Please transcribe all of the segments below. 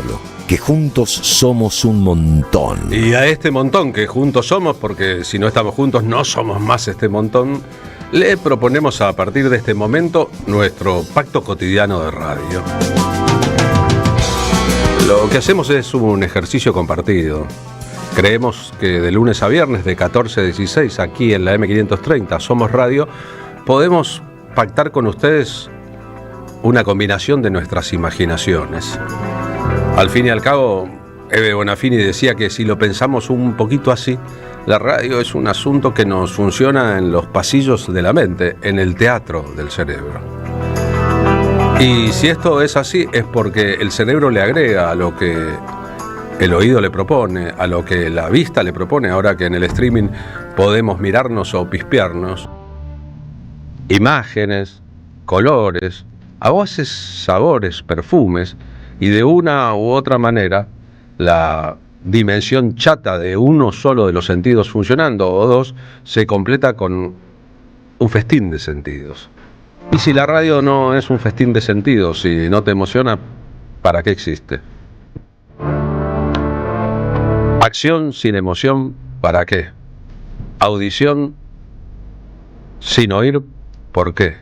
solo, que juntos somos un montón. Y a este montón que juntos somos, porque si no estamos juntos no somos más este montón, le proponemos a partir de este momento nuestro pacto cotidiano de radio. Lo que hacemos es un ejercicio compartido. Creemos que de lunes a viernes de 14 a 16 aquí en la M530 Somos Radio podemos pactar con ustedes una combinación de nuestras imaginaciones. Al fin y al cabo, Eve Bonafini decía que si lo pensamos un poquito así, la radio es un asunto que nos funciona en los pasillos de la mente, en el teatro del cerebro. Y si esto es así, es porque el cerebro le agrega a lo que el oído le propone, a lo que la vista le propone, ahora que en el streaming podemos mirarnos o pispearnos, imágenes, colores, a veces sabores, perfumes, y de una u otra manera la dimensión chata de uno solo de los sentidos funcionando o dos se completa con un festín de sentidos. Y si la radio no es un festín de sentidos, si no te emociona, ¿para qué existe? Acción sin emoción, ¿para qué? Audición sin oír, ¿por qué?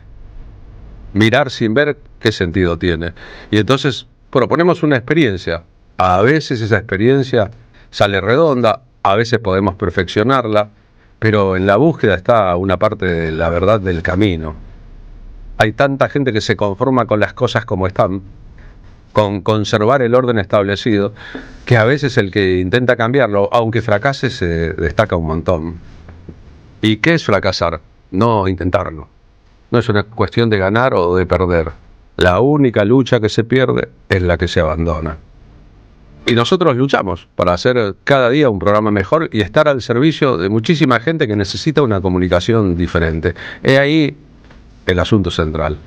Mirar sin ver, ¿qué sentido tiene? Y entonces proponemos una experiencia. A veces esa experiencia sale redonda, a veces podemos perfeccionarla, pero en la búsqueda está una parte de la verdad del camino. Hay tanta gente que se conforma con las cosas como están, con conservar el orden establecido, que a veces el que intenta cambiarlo, aunque fracase, se destaca un montón. ¿Y qué es fracasar? No intentarlo. No es una cuestión de ganar o de perder. La única lucha que se pierde es la que se abandona. Y nosotros luchamos para hacer cada día un programa mejor y estar al servicio de muchísima gente que necesita una comunicación diferente. He ahí el asunto central.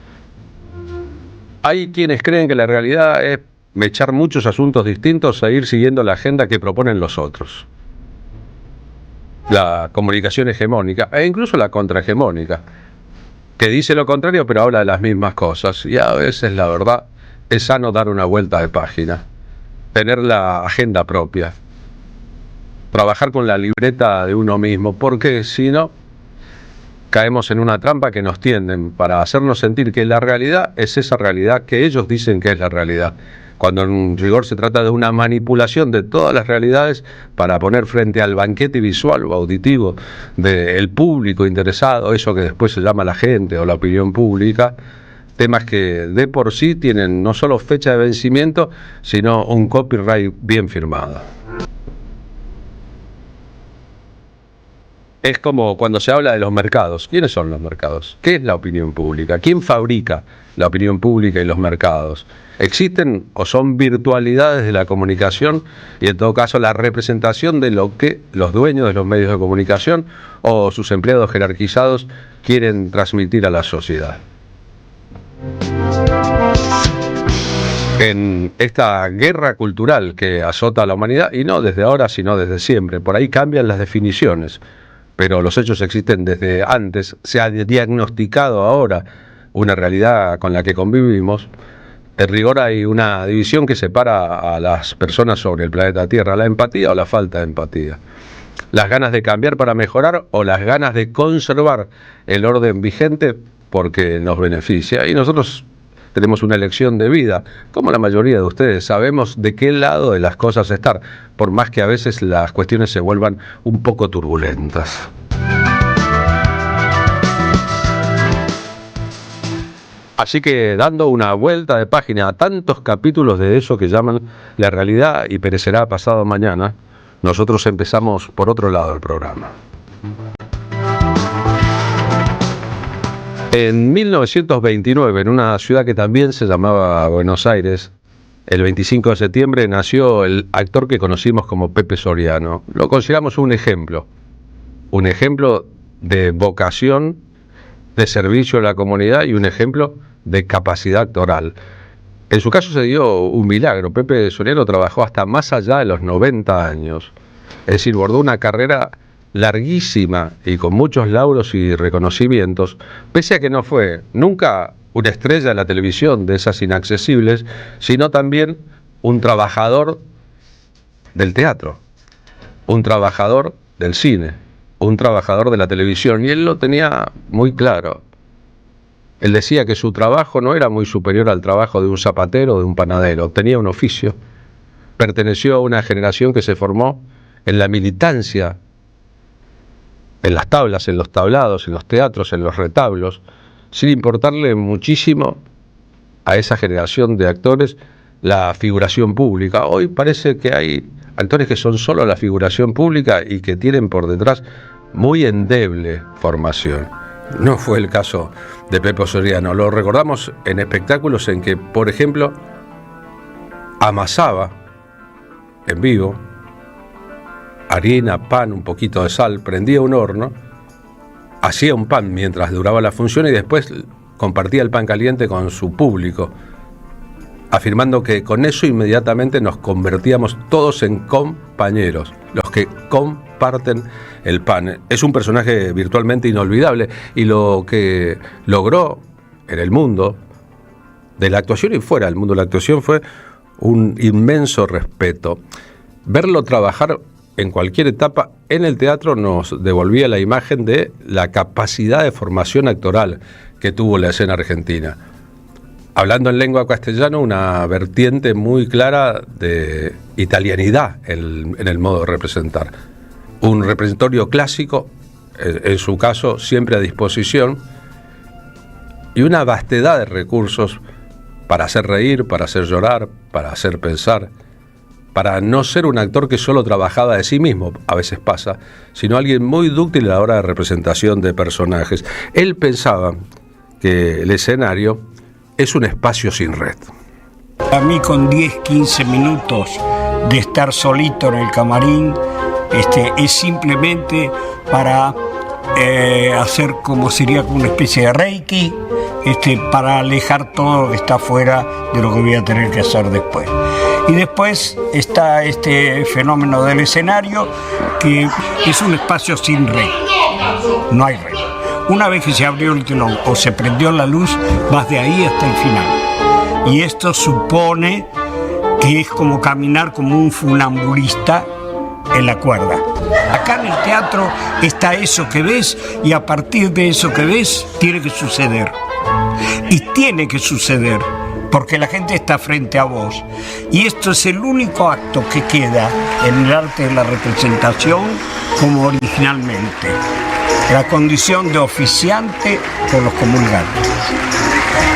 Hay quienes creen que la realidad es mechar muchos asuntos distintos e ir siguiendo la agenda que proponen los otros. La comunicación hegemónica e incluso la contrahegemónica, que dice lo contrario pero habla de las mismas cosas. Y a veces, la verdad, es sano dar una vuelta de página, tener la agenda propia, trabajar con la libreta de uno mismo, porque si no, caemos en una trampa que nos tienden para hacernos sentir que la realidad es esa realidad que ellos dicen que es la realidad, cuando en rigor se trata de una manipulación de todas las realidades para poner frente al banquete visual o auditivo del público interesado, eso que después se llama la gente o la opinión pública, temas que de por sí tienen no solo fecha de vencimiento, sino un copyright bien firmado. Es como cuando se habla de los mercados. ¿Quiénes son los mercados? ¿Qué es la opinión pública? ¿Quién fabrica la opinión pública y los mercados? ¿Existen o son virtualidades de la comunicación y en todo caso la representación de lo que los dueños de los medios de comunicación o sus empleados jerarquizados quieren transmitir a la sociedad? En esta guerra cultural que azota a la humanidad, y no desde ahora sino desde siempre, por ahí cambian las definiciones, pero los hechos existen desde antes, se ha diagnosticado ahora una realidad con la que convivimos. En rigor hay una división que separa a las personas sobre el planeta Tierra, la empatía o la falta de empatía, las ganas de cambiar para mejorar o las ganas de conservar el orden vigente porque nos beneficia. Y nosotros tenemos una elección de vida, como la mayoría de ustedes, sabemos de qué lado de las cosas estar, por más que a veces las cuestiones se vuelvan un poco turbulentas. Así que dando una vuelta de página a tantos capítulos de eso que llaman la realidad y perecerá pasado mañana, nosotros empezamos por otro lado del programa. En 1929, en una ciudad que también se llamaba Buenos Aires, el 25 de septiembre nació el actor que conocimos como Pepe Soriano. Lo consideramos un ejemplo de vocación, de servicio a la comunidad y un ejemplo de capacidad actoral. En su caso se dio un milagro. Pepe Soriano trabajó hasta más allá de los 90 años. Es decir, bordó una carrera larguísima y con muchos lauros y reconocimientos, pese a que no fue nunca una estrella de la televisión de esas inaccesibles, sino también un trabajador del teatro, un trabajador del cine, un trabajador de la televisión, y él lo tenía muy claro. Él decía que su trabajo no era muy superior al trabajo de un zapatero o de un panadero, tenía un oficio. Perteneció a una generación que se formó en la militancia, en las tablas, en los tablados, en los teatros, en los retablos, sin importarle muchísimo a esa generación de actores la figuración pública. Hoy parece que hay actores que son solo la figuración pública y que tienen por detrás muy endeble formación. No fue el caso de Pepe Soriano. Lo recordamos en espectáculos en que, por ejemplo, amasaba en vivo harina, pan, un poquito de sal, prendía un horno, hacía un pan mientras duraba la función y después compartía el pan caliente con su público, afirmando que con eso inmediatamente nos convertíamos todos en compañeros, los que comparten el pan. Es un personaje virtualmente inolvidable, y lo que logró en el mundo de la actuación y fuera del mundo de la actuación fue un inmenso respeto. Verlo trabajar en cualquier etapa en el teatro nos devolvía la imagen de la capacidad de formación actoral que tuvo la escena argentina. Hablando en lengua castellana, una vertiente muy clara de italianidad en el modo de representar. Un repertorio clásico, en su caso, siempre a disposición, y una vastedad de recursos para hacer reír, para hacer llorar, para hacer pensar, para no ser un actor que solo trabajaba de sí mismo, a veces pasa, sino alguien muy dúctil a la hora de representación de personajes. Él pensaba que el escenario es un espacio sin red. A mí con 10, 15 minutos de estar solito en el camarín, es simplemente para hacer como sería una especie de reiki, para alejar todo lo que está fuera de lo que voy a tener que hacer después. Y después está este fenómeno del escenario, que es un espacio sin red, no hay red. Una vez que se abrió el telón o se prendió la luz, vas de ahí hasta el final. Y esto supone que es como caminar como un funambulista en la cuerda. Acá en el teatro está eso que ves, y a partir de eso que ves tiene que suceder. Y tiene que suceder, porque la gente está frente a vos. Y esto es el único acto que queda en el arte de la representación como originalmente. La condición de oficiante por los comulgantes.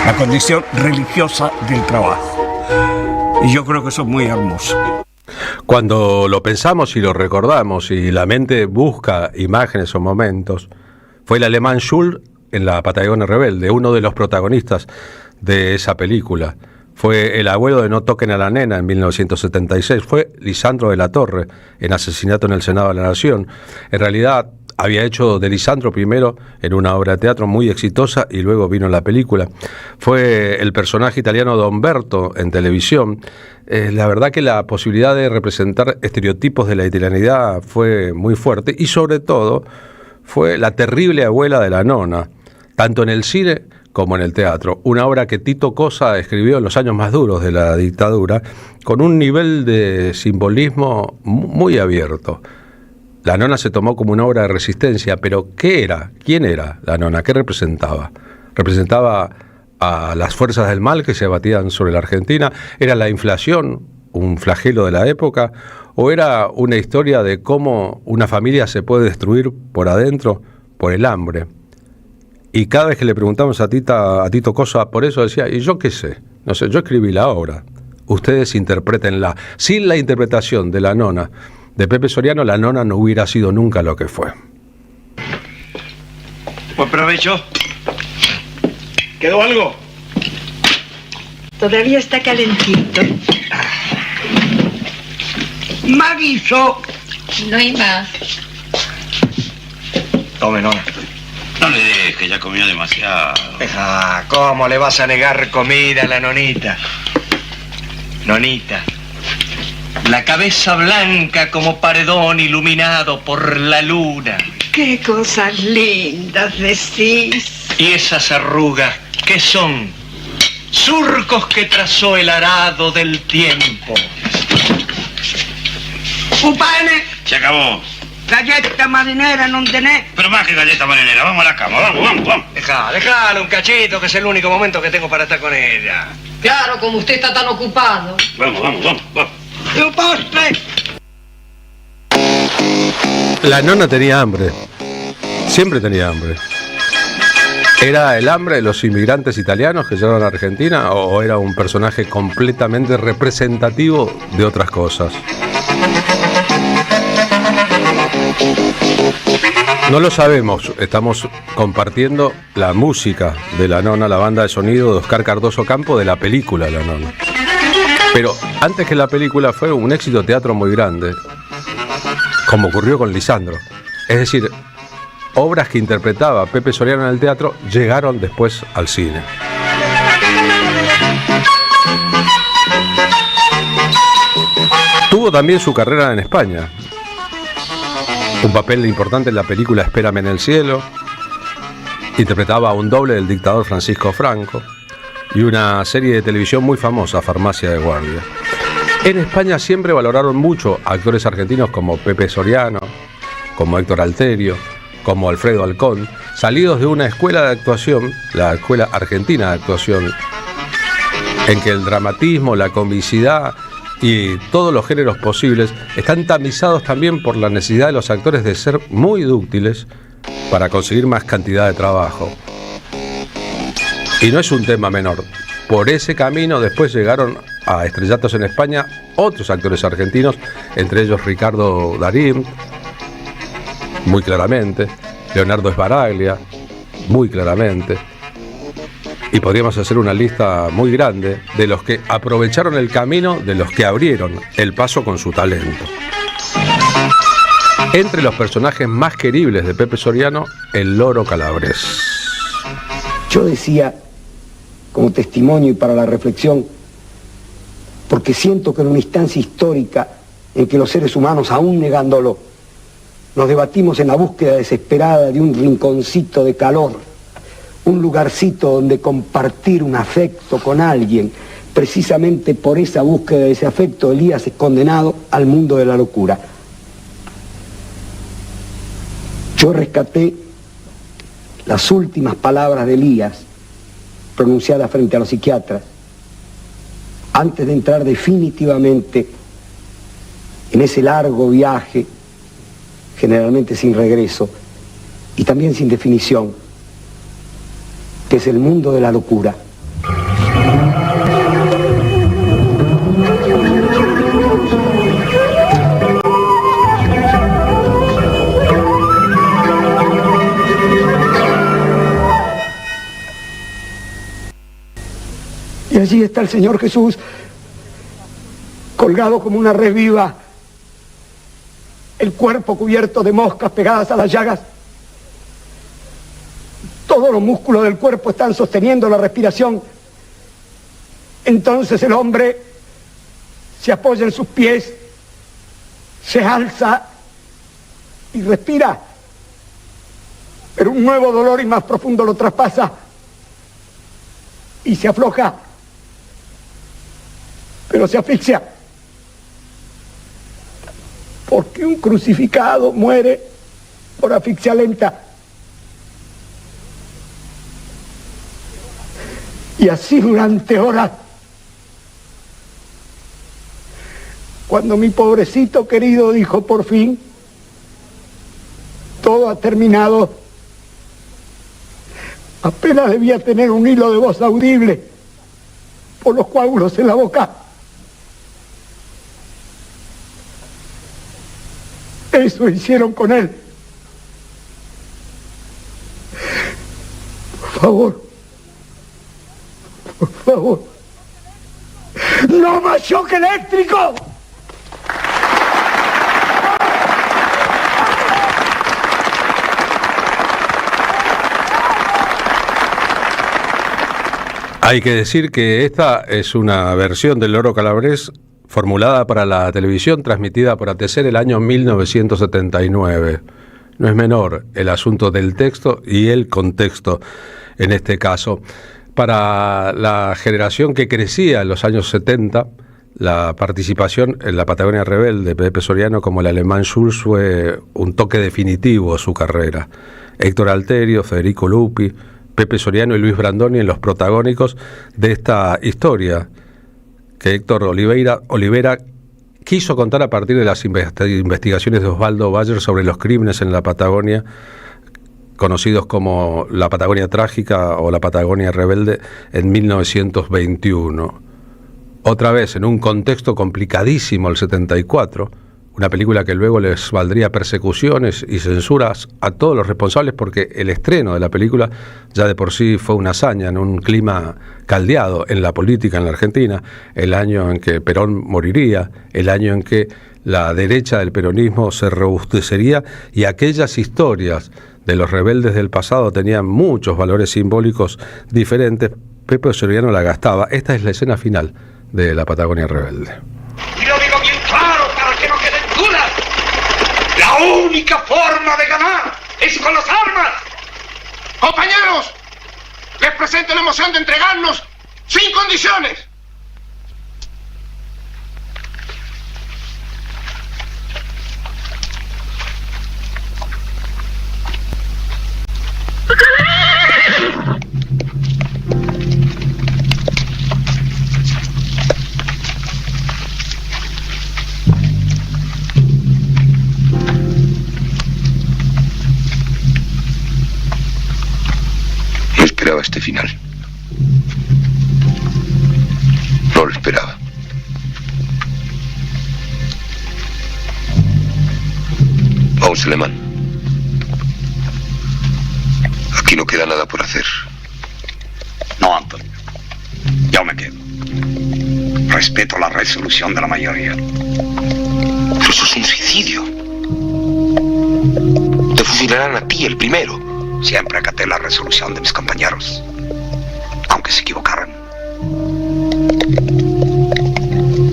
La condición religiosa del trabajo. Y yo creo que eso es muy hermoso. Cuando lo pensamos y lo recordamos y la mente busca imágenes o momentos, fue el alemán Schul en La Patagonia Rebelde, uno de los protagonistas de esa película. Fue el abuelo de No toquen a la nena en 1976. Fue Lisandro de la Torre en Asesinato en el Senado de la Nación. En realidad había hecho de Lisandro primero en una obra de teatro muy exitosa y luego vino la película. Fue el personaje italiano Don Berto en televisión. La verdad que la posibilidad de representar estereotipos de la italianidad fue muy fuerte, y sobre todo fue la terrible abuela de la nona, tanto en el cine como en el teatro. Una obra que Tito Cosa escribió en los años más duros de la dictadura, con un nivel de simbolismo muy abierto. La nona se tomó como una obra de resistencia, pero ¿qué era? ¿Quién era la nona? ¿Qué representaba? ¿Representaba a las fuerzas del mal que se abatían sobre la Argentina? ¿Era la inflación, un flagelo de la época? ¿O era una historia de cómo una familia se puede destruir por adentro por el hambre? Y cada vez que le preguntamos a Tito Cosa por eso, decía, ¿y yo qué sé? No sé, yo escribí la obra, ustedes interprétenla. Sin la interpretación de la nona de Pepe Soriano, la nona no hubiera sido nunca lo que fue. Buen provecho. ¿Quedó algo? Todavía está calentito. ¡Maguizo! No hay más. Tome, nona. No le deje, ya comió demasiado. ¿Cómo le vas a negar comida a la nonita? Nonita, la cabeza blanca como paredón iluminado por la luna. Qué cosas lindas decís. ¿Y esas arrugas qué son? surcos que trazó el arado del tiempo. Un pane, Se acabó. galleta marinera, non tenés. Pero más que galleta marinera, vamos a la cama, vamos. Déjalo un cachito, que es el único momento que tengo para estar con ella. Claro, como usted está tan ocupado. Vamos. Y un postre. La nona tenía hambre. Siempre tenía hambre. ¿Era el hambre de los inmigrantes italianos que llegaron a Argentina o era un personaje completamente representativo de otras cosas? No lo sabemos, estamos compartiendo la música de La Nona, la banda de sonido de Oscar Cardoso Campo de la película La Nona. Pero antes que la película fue un éxito teatro muy grande, como ocurrió con Lisandro. Es decir, obras que interpretaba Pepe Soriano en el teatro llegaron después al cine. Tuvo también su carrera en España. Un papel importante en la película Espérame en el cielo. Interpretaba a un doble del dictador Francisco Franco. Y una serie de televisión muy famosa, Farmacia de Guardia. En España siempre valoraron mucho a actores argentinos como Pepe Soriano, como Héctor Alterio, como Alfredo Alcón, salidos de una escuela de actuación, la Escuela Argentina de Actuación, en que el dramatismo, la comicidad y todos los géneros posibles están tamizados también por la necesidad de los actores de ser muy dúctiles para conseguir más cantidad de trabajo. Y no es un tema menor. Por ese camino después llegaron a estrellatos en España otros actores argentinos, entre ellos Ricardo Darín, muy claramente, Leonardo Sbaraglia, muy claramente. Y podríamos hacer una lista muy grande de los que aprovecharon el camino, de los que abrieron el paso con su talento. Entre los personajes más queribles de Pepe Soriano, el Loro Calabrés. Yo decía, como testimonio y para la reflexión, porque siento que en una instancia histórica en que los seres humanos, aún negándolo, nos debatimos en la búsqueda desesperada de un rinconcito de calor, un lugarcito donde compartir un afecto con alguien. Precisamente por esa búsqueda de ese afecto, Elías es condenado al mundo de la locura. Yo rescaté las últimas palabras de Elías, pronunciadas frente a los psiquiatras, antes de entrar definitivamente en ese largo viaje, generalmente sin regreso, y también sin definición, que es el mundo de la locura. Y allí está el Señor Jesús, colgado como una red viva, el cuerpo cubierto de moscas pegadas a las llagas. Todos los músculos del cuerpo están sosteniendo la respiración. Entonces el hombre se apoya en sus pies, se alza y respira. Pero un nuevo dolor y más profundo lo traspasa y se afloja, pero se asfixia. Porque un crucificado muere por asfixia lenta. Y así durante horas. Cuando mi pobrecito querido dijo por fin, todo ha terminado, apenas debía tener un hilo de voz audible por los coágulos en la boca. Eso hicieron con él. Por favor, ¡no más shock eléctrico! Hay que decir que esta es una versión del Loro Calabrés formulada para la televisión, transmitida por ATC el año 1979. No es menor el asunto del texto y el contexto en este caso. Para la generación que crecía en los años 70, la participación en la Patagonia Rebelde de Pepe Soriano como el alemán Schulz fue un toque definitivo a su carrera. Héctor Alterio, Federico Lupi, Pepe Soriano y Luis Brandoni en los protagónicos de esta historia que Héctor Olivera quiso contar a partir de las investigaciones de Osvaldo Bayer sobre los crímenes en la Patagonia, conocidos como la Patagonia Trágica o la Patagonia Rebelde, en 1921. Otra vez, en un contexto complicadísimo, el 74, una película que luego les valdría persecuciones y censuras a todos los responsables, porque el estreno de la película ya de por sí fue una hazaña en un clima caldeado en la política en la Argentina, el año en que Perón moriría, el año en que la derecha del peronismo se robustecería y aquellas historias de los rebeldes del pasado tenían muchos valores simbólicos diferentes. Pepe Soriano la gastaba. Esta es la escena final de la Patagonia Rebelde. Y lo digo bien claro para que no queden dudas. La única forma de ganar es con las armas. Compañeros, les presento la moción de entregarnos sin condiciones. No esperaba este final. No lo esperaba. Vamos, Alemán. Aquí no queda nada por hacer. No, Antonio. Yo me quedo. Respeto la resolución de la mayoría. Pero eso es un suicidio. Te fusilarán a ti, el primero. Siempre acaté la resolución de mis compañeros, aunque se equivocaran.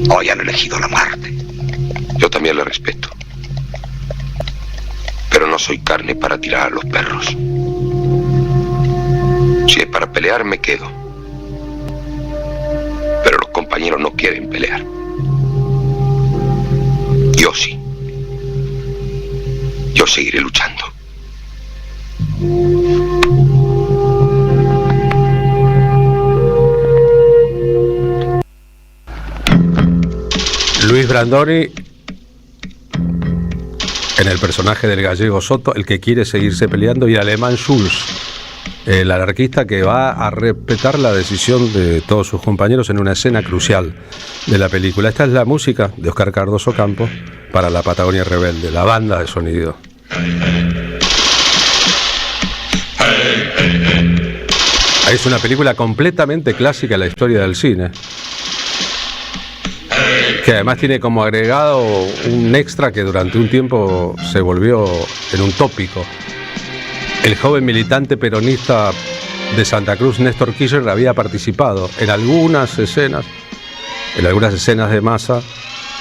Hoy han elegido la muerte. Yo también la respeto. Pero no soy carne para tirar a los perros. Si es para pelear, me quedo. Pero los compañeros no quieren pelear. Yo sí. Yo seguiré luchando. Luis Brandoni en el personaje del gallego Soto, el que quiere seguirse peleando, y el alemán Schulz, el anarquista que va a respetar la decisión de todos sus compañeros en una escena crucial de la película. Esta es la música de Oscar Cardoso Campos para la Patagonia Rebelde, la banda de sonido. Es una película completamente clásica en la historia del cine, que además tiene como agregado un extra que durante un tiempo se volvió en un tópico. El joven militante peronista de Santa Cruz, Néstor Kirchner, había participado en algunas escenas de masa,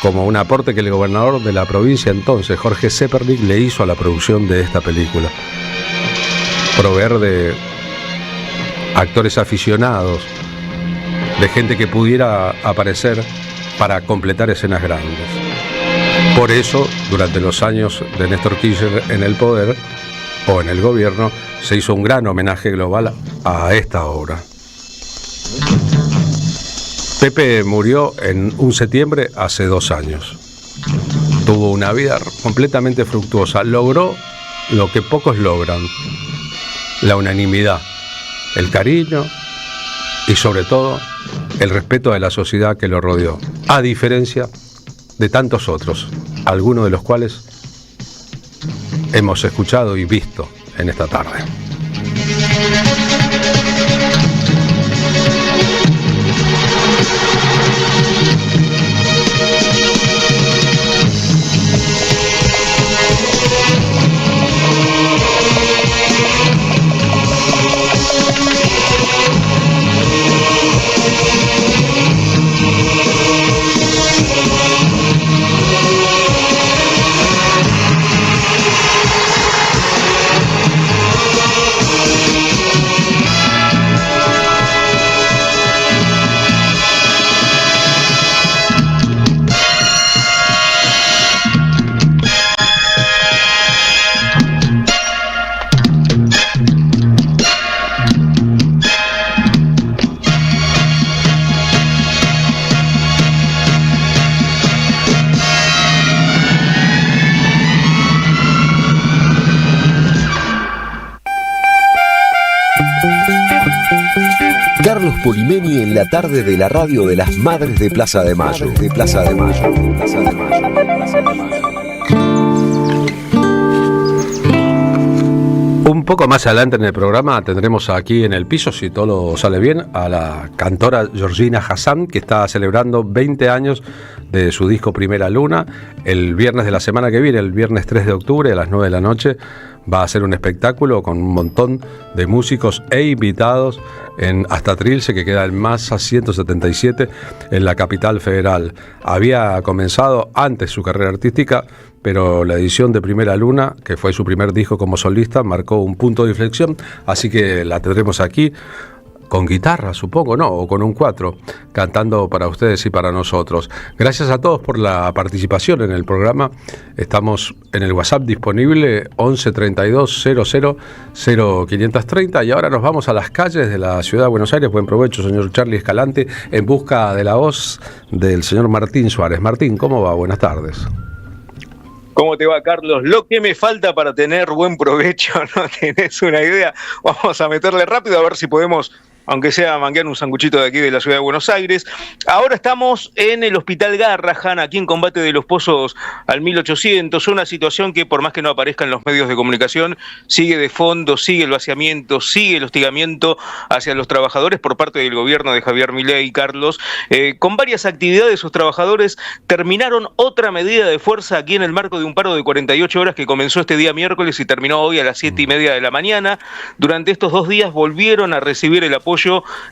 como un aporte que el gobernador de la provincia entonces, Jorge Zepernik, le hizo a la producción de esta película. Proveer de actores aficionados, de gente que pudiera aparecer para completar escenas grandes. Por eso, durante los años de Néstor Kirchner en el poder o en el gobierno, se hizo un gran homenaje global a esta obra. Pepe murió en un septiembre hace 2 años. Tuvo una vida completamente fructuosa. Logró lo que pocos logran: la unanimidad, el cariño y sobre todo el respeto de la sociedad que lo rodeó, a diferencia de tantos otros, algunos de los cuales hemos escuchado y visto en esta tarde. Polimeni en la tarde de la radio de las Madres de Plaza de Mayo. Un poco más adelante en el programa tendremos aquí en el piso, si todo sale bien, a la cantora Georgina Hassan, que está celebrando 20 años de su disco Primera Luna. El viernes de la semana que viene, el viernes 3 de octubre a las 9 de la noche, va a ser un espectáculo con un montón de músicos e invitados en Hasta Trilce, que queda en Massa 177 en la capital federal. Había comenzado antes su carrera artística, pero la edición de Primera Luna, que fue su primer disco como solista, marcó un punto de inflexión, así que la tendremos aquí con guitarra, supongo, ¿no? O con un cuatro, cantando para ustedes y para nosotros. Gracias a todos por la participación en el programa. Estamos en el WhatsApp disponible 11 32 00 0530, y ahora nos vamos a las calles de la ciudad de Buenos Aires. Buen provecho, señor Charlie Escalante, en busca de la voz del señor Martín Suárez. Martín, ¿cómo va? Buenas tardes. ¿Cómo te va, Carlos? Lo que me falta para tener buen provecho, ¿no tenés una idea? Vamos a meterle rápido a ver si podemos, aunque sea manguear un sanguchito de aquí de la ciudad de Buenos Aires. Ahora estamos en el Hospital Garrahan, aquí en Combate de los Pozos al 1800, una situación que, por más que no aparezca en los medios de comunicación, sigue de fondo, sigue el vaciamiento, sigue el hostigamiento hacia los trabajadores por parte del gobierno de Javier Milei, Carlos. Con varias actividades, sus trabajadores terminaron otra medida de fuerza aquí en el marco de un paro de 48 horas que comenzó este día miércoles y terminó hoy a las 7:30 de la mañana. Durante estos 2 días volvieron a recibir el apoyo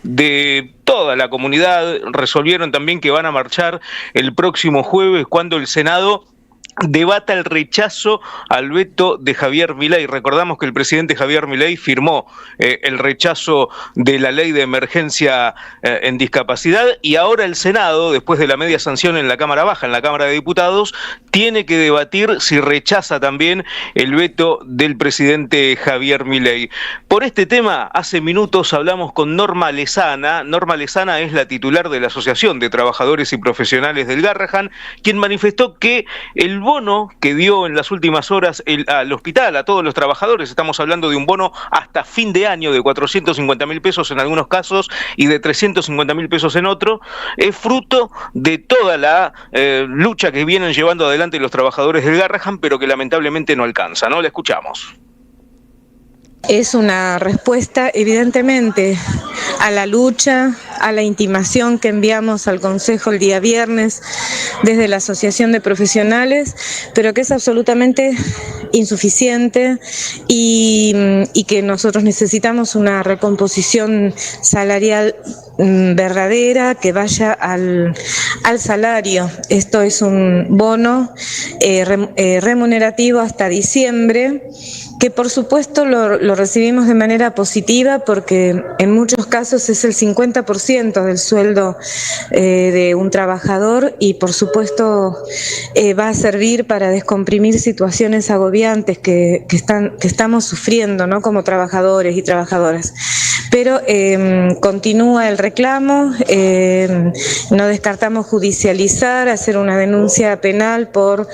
de toda la comunidad. Resolvieron también que van a marchar el próximo jueves, cuando el Senado debata el rechazo al veto de Javier Milei. Recordamos que el presidente Javier Milei firmó el rechazo de la ley de emergencia en discapacidad, y ahora el Senado, después de la media sanción en la Cámara Baja, en la Cámara de Diputados, tiene que debatir si rechaza también el veto del presidente Javier Milei. Por este tema, hace minutos hablamos con Norma Lezana. Norma Lezana es la titular de la Asociación de Trabajadores y Profesionales del Garrahan, quien manifestó que el bono que dio en las últimas horas al hospital a todos los trabajadores, estamos hablando de un bono hasta fin de año de 450.000 pesos en algunos casos y de 350.000 pesos en otro, es fruto de toda la lucha que vienen llevando adelante los trabajadores del Garrahan, pero que lamentablemente no alcanza, ¿no? La escuchamos. Es una respuesta, evidentemente, a la lucha, a la intimación que enviamos al Consejo el día viernes desde la Asociación de Profesionales, pero que es absolutamente insuficiente y que nosotros necesitamos una recomposición salarial verdadera que vaya al salario. Esto es un bono remunerativo hasta diciembre, que por supuesto lo recibimos de manera positiva, porque en muchos casos es el 50% del sueldo de un trabajador, y por supuesto va a servir para descomprimir situaciones agobiantes que estamos sufriendo, ¿no?, como trabajadores y trabajadoras. Pero continúa el reclamo, no descartamos judicializar, hacer una denuncia penal por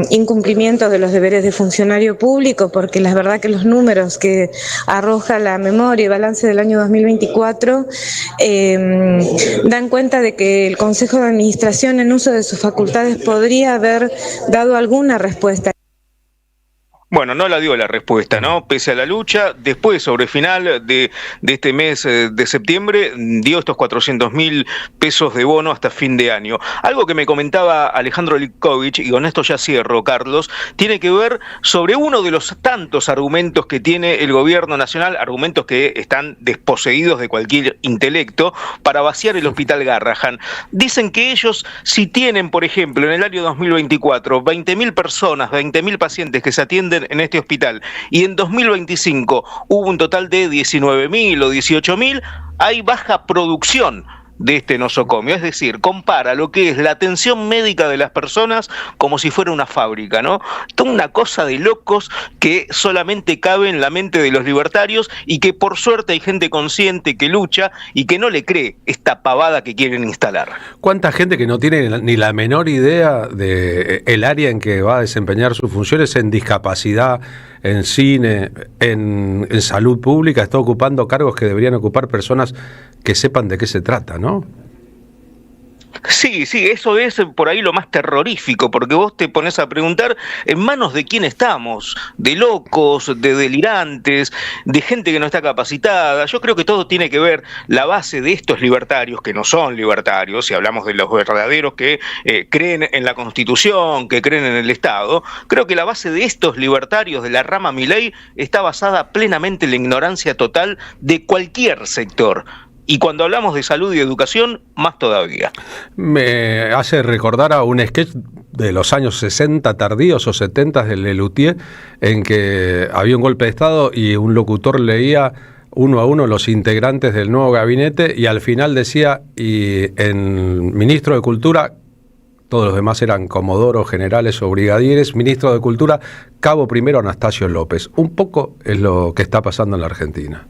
incumplimiento de los deberes de funcionario público, porque la verdad que los números que arroja la memoria y balance del año 2024 dan cuenta de que el Consejo de Administración, en uso de sus facultades, podría haber dado alguna respuesta. Bueno, no la dio la respuesta, ¿no? Pese a la lucha, después, sobre final de este mes de septiembre, dio estos 400.000 pesos de bono hasta fin de año. Algo que me comentaba Alejandro Lipkovich, y con esto ya cierro, Carlos, tiene que ver sobre uno de los tantos argumentos que tiene el gobierno nacional, argumentos que están desposeídos de cualquier intelecto, para vaciar el Hospital Garrahan. Dicen que ellos, si tienen, por ejemplo, en el año 2024, 20.000 personas, 20.000 pacientes que se atienden en este hospital, y en 2025 hubo un total de 19.000 o 18.000, hay baja producción de este nosocomio. Es decir, compara lo que es la atención médica de las personas como si fuera una fábrica, ¿no? Toda una cosa de locos que solamente cabe en la mente de los libertarios, y que por suerte hay gente consciente que lucha y que no le cree esta pavada que quieren instalar. ¿Cuánta gente que no tiene ni la menor idea de el área en que va a desempeñar sus funciones, en discapacidad, en cine, en salud pública, está ocupando cargos que deberían ocupar personas que sepan de qué se trata, ¿no? Sí, eso es por ahí lo más terrorífico, porque vos te pones a preguntar en manos de quién estamos, de locos, de delirantes, de gente que no está capacitada. Yo creo que todo tiene que ver, la base de estos libertarios, que no son libertarios, si hablamos de los verdaderos que creen en la Constitución, que creen en el Estado, creo que la base de estos libertarios de la rama Milei está basada plenamente en la ignorancia total de cualquier sector. Y cuando hablamos de salud y educación, más todavía. Me hace recordar a un sketch de los años 60 tardíos o 70 de Lelutier, en que había un golpe de Estado y un locutor leía uno a uno los integrantes del nuevo gabinete y al final decía, y en ministro de Cultura, todos los demás eran comodoros, generales o brigadieres, ministro de Cultura, cabo primero Anastasio López. Un poco es lo que está pasando en la Argentina.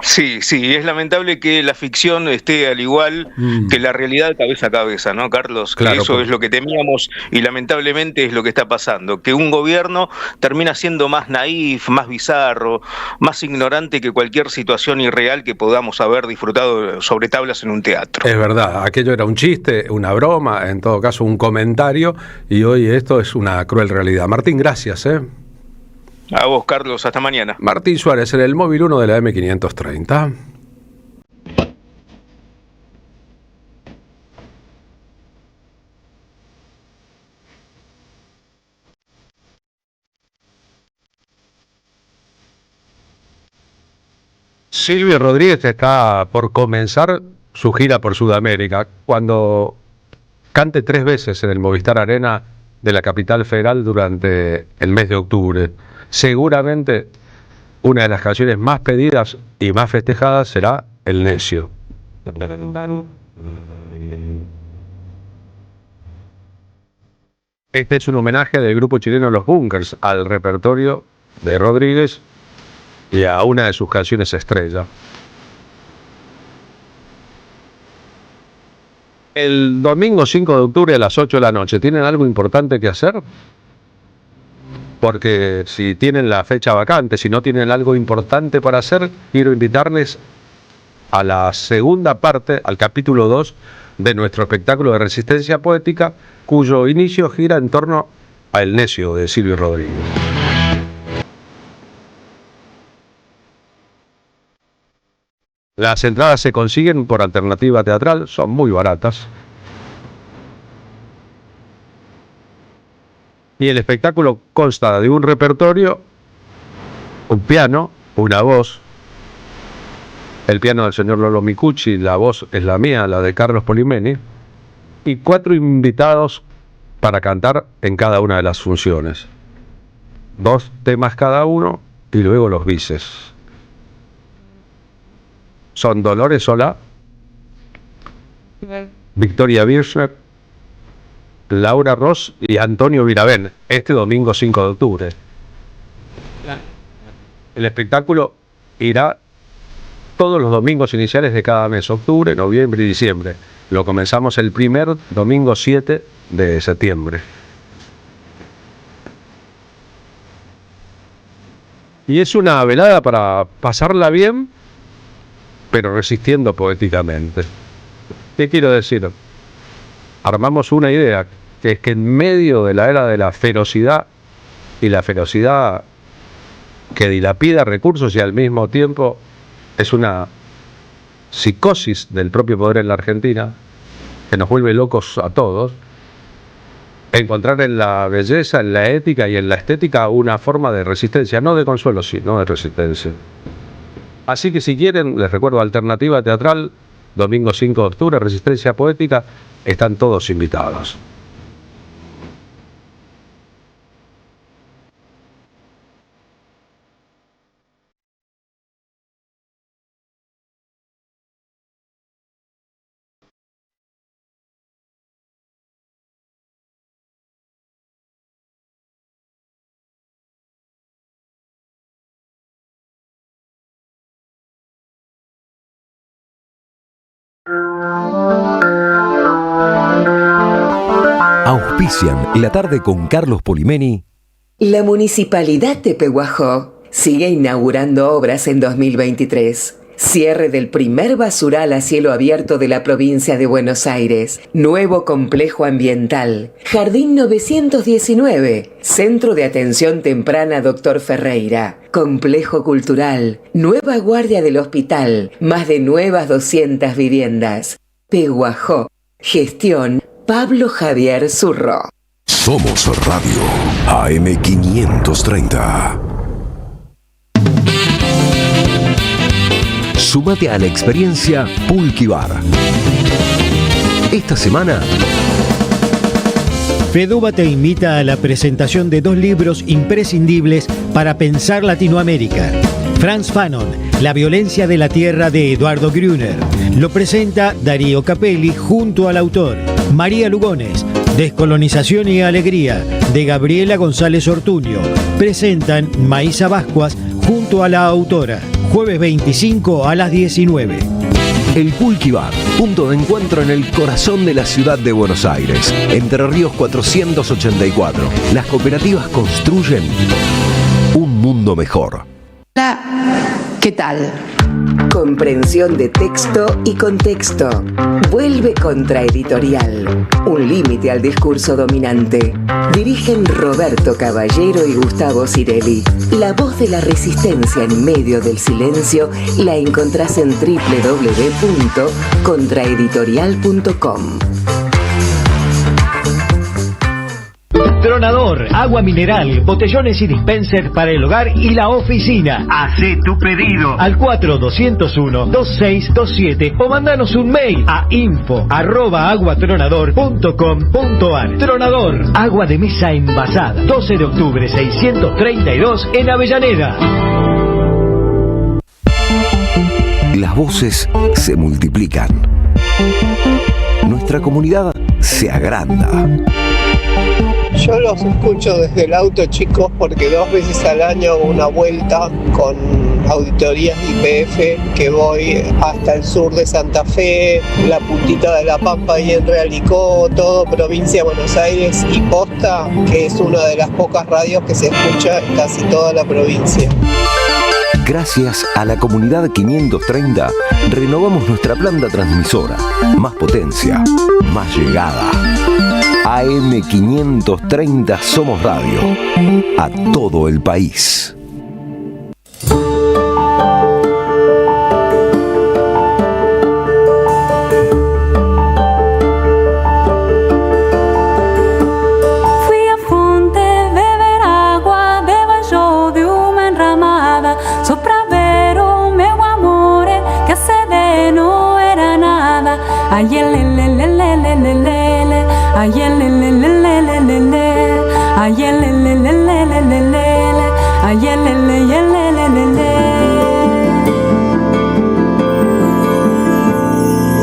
Sí, es lamentable que la ficción esté al igual que la realidad cabeza a cabeza, ¿no, Carlos? Claro, que eso es lo que temíamos y lamentablemente es lo que está pasando, que un gobierno termina siendo más naif, más bizarro, más ignorante que cualquier situación irreal que podamos haber disfrutado sobre tablas en un teatro. Es verdad, aquello era un chiste, una broma, en todo caso un comentario, y hoy esto es una cruel realidad. Martín, gracias, A vos, Carlos, hasta mañana. Martín Suárez en el móvil 1 de la M530. Silvio Rodríguez está por comenzar su gira por Sudamérica. Cuando cante 3 veces en el Movistar Arena de la capital federal durante el mes de octubre. Seguramente una de las canciones más pedidas y más festejadas será El Necio. Este es un homenaje del grupo chileno Los Bunkers al repertorio de Rodríguez y a una de sus canciones estrella. El domingo 5 de octubre a las 8 de la noche, ¿tienen algo importante que hacer? Porque si tienen la fecha vacante, si no tienen algo importante para hacer, quiero invitarles a la segunda parte, al capítulo 2 de nuestro espectáculo de resistencia poética, cuyo inicio gira en torno a El Necio de Silvio Rodríguez. Las entradas se consiguen por Alternativa Teatral, son muy baratas. Y el espectáculo consta de un repertorio, un piano, una voz, el piano del señor Lolo Micucci, la voz es la mía, la de Carlos Polimeni, y 4 invitados para cantar en cada una de las funciones. 2 temas cada uno y luego los bises. Son Dolores Solá, Victoria Birchner, Laura Ross y Antonio Viravén, este domingo 5 de octubre. El espectáculo irá todos los domingos iniciales de cada mes, octubre, noviembre y diciembre. Lo comenzamos el primer domingo 7 de septiembre. Y es una velada para pasarla bien, pero resistiendo poéticamente. ¿Qué quiero decir? Armamos una idea, que es que en medio de la era de la ferocidad, y la ferocidad que dilapida recursos y al mismo tiempo es una psicosis del propio poder en la Argentina, que nos vuelve locos a todos, encontrar en la belleza, en la ética y en la estética una forma de resistencia, no de consuelo, sino de resistencia. Así que si quieren, les recuerdo, Alternativa Teatral, domingo 5 de octubre, Resistencia Poética, están todos invitados. Auspician La Tarde con Carlos Polimeni. La Municipalidad de Pehuajó sigue inaugurando obras en 2023. Cierre del primer basural a cielo abierto de la provincia de Buenos Aires. Nuevo complejo ambiental. Jardín 919. Centro de Atención Temprana Dr. Ferreira. Complejo cultural. Nueva guardia del hospital. Más de nuevas 200 viviendas. Peguajó. Gestión Pablo Javier Zurro. Somos Radio AM530. Súmate a la experiencia Pulqui Bar. Esta semana, FEDUBA te invita a la presentación de 2 libros imprescindibles para pensar Latinoamérica. Franz Fanon, La violencia de la tierra de Eduardo Grüner. Lo presenta Darío Capelli junto al autor. María Lugones, Descolonización y Alegría, de Gabriela González Ortuño. Presentan Maísa Bascuas junto a la autora. Jueves 25 a las 19. el Pulqui Bar, punto de encuentro en el corazón de la ciudad de Buenos Aires. Entre Ríos 484. Las cooperativas construyen un mundo mejor. Hola, ¿qué tal? Comprensión de texto y contexto. Vuelve Contraeditorial. Un límite al discurso dominante. Dirigen Roberto Caballero y Gustavo Cirelli. La voz de la resistencia en medio del silencio la encontrás en www.contraeditorial.com. Tronador, agua mineral, botellones y dispensers para el hogar y la oficina. Hacé tu pedido al 4201-2627 o mandanos un mail a info@aguatronador.com.ar. Tronador, agua de mesa envasada. 12 de octubre 632 en Avellaneda. Las voces se multiplican. Nuestra comunidad se agranda. Yo los escucho desde el auto, chicos, porque 2 veces al año hago una vuelta con auditorías YPF que voy hasta el sur de Santa Fe, la puntita de La Pampa y en Realicó, todo provincia de Buenos Aires y Posta, que es una de las pocas radios que se escucha en casi toda la provincia. Gracias a la comunidad 530, renovamos nuestra planta transmisora. Más potencia, más llegada. AM530 Somos Radio. A todo el país. Fui a fonte beber agua debaixo de uma enramada, só pra ver o meu amor que a sede não era nada. Ai, ay, ay,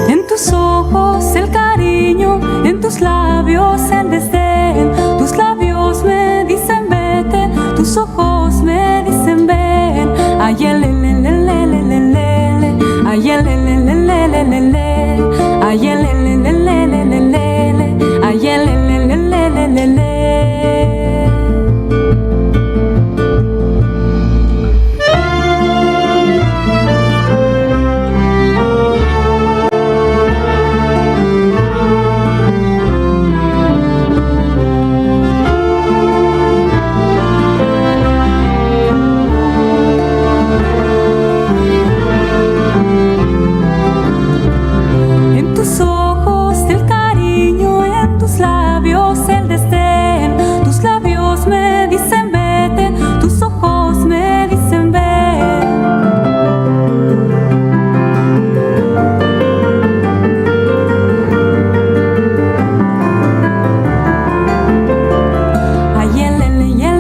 en tus ojos el cariño, en tus labios el desdén. Tus labios me dicen vete, tus ojos me dicen ven. Ay, ay, ay, ay, en tus ojos el cariño, en tus labios el desdén. Tus labios me dicen vete, tus ojos me dicen ven. Ay, ay, ay, ay, ay, ay,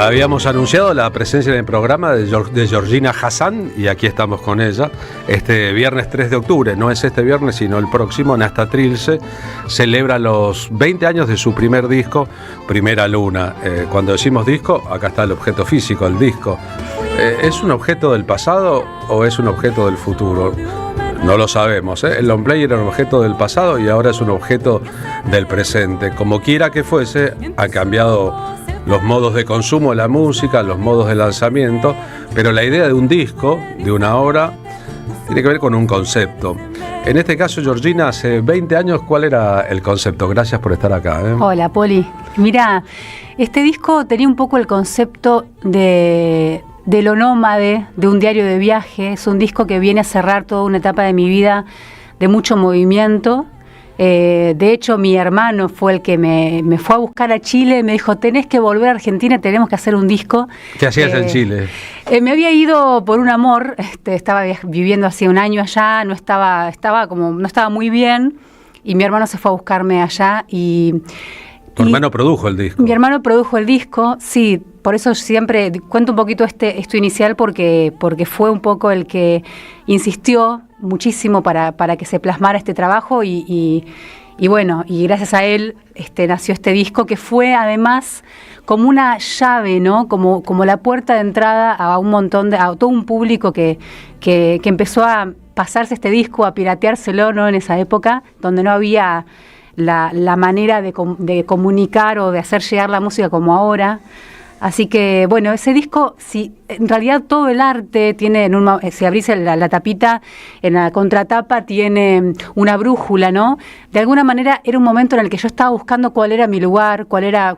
Habíamos anunciado la presencia en el programa de Georgina Hassan y aquí estamos con ella. Este viernes 3 de octubre, no es este viernes sino el próximo, Nasta Trilce celebra los 20 años de su primer disco, Primera Luna. Cuando decimos disco, acá está el objeto físico, el disco. ¿Es un objeto del pasado o es un objeto del futuro? No lo sabemos, ¿eh? El long play era un objeto del pasado y ahora es un objeto del presente. Como quiera que fuese, han cambiado los modos de consumo de la música, los modos de lanzamiento, pero la idea de un disco, de una obra, tiene que ver con un concepto. En este caso, Georgina, hace 20 años, ¿cuál era el concepto? Gracias por estar acá, ¿eh? Hola, Poli. Mira, este disco tenía un poco el concepto de lo nómade, de un diario de viaje. Es un disco que viene a cerrar toda una etapa de mi vida de mucho movimiento. De hecho, mi hermano fue el que me fue a buscar a Chile, me dijo, tenés que volver a Argentina, tenemos que hacer un disco. ¿Qué hacías en Chile? Me había ido por un amor, estaba viviendo hace un año allá, no estaba muy bien, y mi hermano se fue a buscarme allá y... ¿Tu hermano produjo el disco? Mi hermano produjo el disco, sí, por eso siempre cuento un poquito esto inicial porque fue un poco el que insistió muchísimo para que se plasmara este trabajo y bueno, y gracias a él nació este disco que fue además como una llave, ¿no? Como la puerta de entrada a a todo un público que empezó a pasarse este disco, a pirateárselo, ¿no? En esa época, donde no había la manera de comunicar o de hacer llegar la música como ahora. Así que, bueno, ese disco, en realidad todo el arte tiene, si abrís la tapita, en la contratapa tiene una brújula, ¿no? De alguna manera era un momento en el que yo estaba buscando cuál era mi lugar, cuál era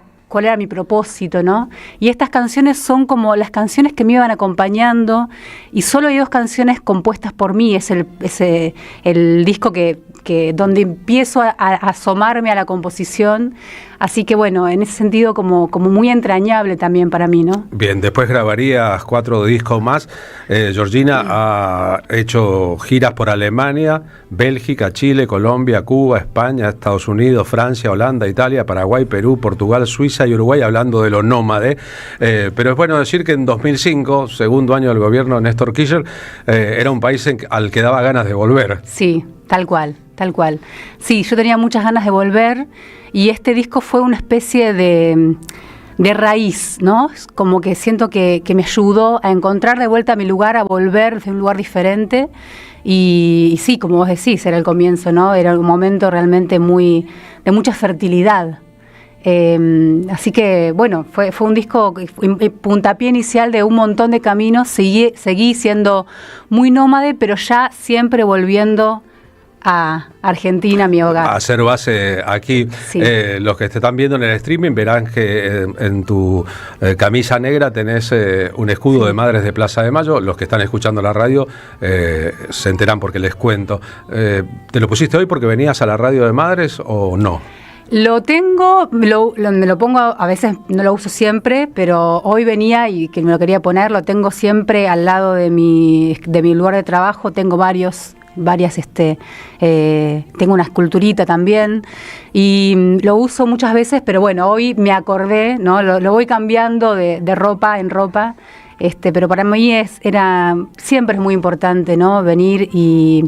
mi propósito, ¿no? Y estas canciones son como las canciones que me iban acompañando, y solo hay 2 canciones compuestas por mí. Es el disco que donde empiezo a asomarme a la composición. Así que bueno, en ese sentido como muy entrañable también para mí, ¿no? Bien, después grabarías 4 discos más. Georgina ha hecho giras por Alemania, Bélgica, Chile, Colombia, Cuba, España, Estados Unidos, Francia, Holanda, Italia, Paraguay, Perú, Portugal, Suiza y Uruguay, hablando de lo nómade. Pero es bueno decir que en 2005, segundo año del gobierno de Néstor Kirchner, era un país al que daba ganas de volver. Sí, tal cual. Sí, yo tenía muchas ganas de volver y este disco fue una especie de raíz, ¿no? Como que siento que me ayudó a encontrar de vuelta mi lugar, a volver de un lugar diferente y sí, como vos decís, era el comienzo, ¿no? Era un momento realmente de mucha fertilidad. Así que, bueno, fue un disco, puntapié inicial de un montón de caminos. Seguí siendo muy nómade, pero ya siempre volviendo a Argentina, mi hogar. A hacer base aquí. Sí. Los que te están viendo en el streaming verán que en tu camisa negra tenés un escudo de Madres de Plaza de Mayo. Los que están escuchando la radio se enteran porque les cuento. ¿Te lo pusiste hoy porque venías a la radio de Madres o no? Lo tengo, me lo pongo, a veces no lo uso siempre, pero hoy venía y que me lo quería poner, lo tengo siempre al lado de mi lugar de trabajo. Tengo varias, tengo una esculturita también y lo uso muchas veces, pero bueno, hoy me acordé, ¿no? Lo voy cambiando de ropa en ropa, pero para mí siempre es muy importante, ¿no? Venir y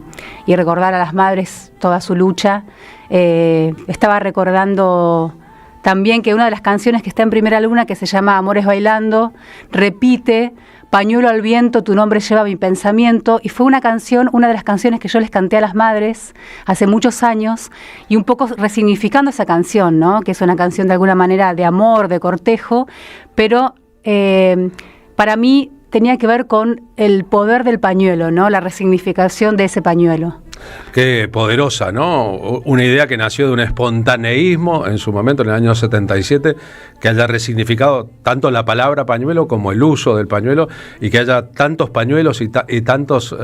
recordar a las madres toda su lucha. Estaba recordando también que una de las canciones que está en Primera Luna, que se llama Amores Bailando, repite: pañuelo al viento, tu nombre lleva mi pensamiento, y fue una de las canciones que yo les canté a las madres hace muchos años, y un poco resignificando esa canción, ¿no? Que es una canción de alguna manera de amor, de cortejo, pero para mí tenía que ver con el poder del pañuelo, ¿no? La resignificación de ese pañuelo. Qué poderosa, ¿no? Una idea que nació de un espontaneísmo en su momento, en el año 77, que haya resignificado tanto la palabra pañuelo como el uso del pañuelo, y que haya tantos pañuelos y tantos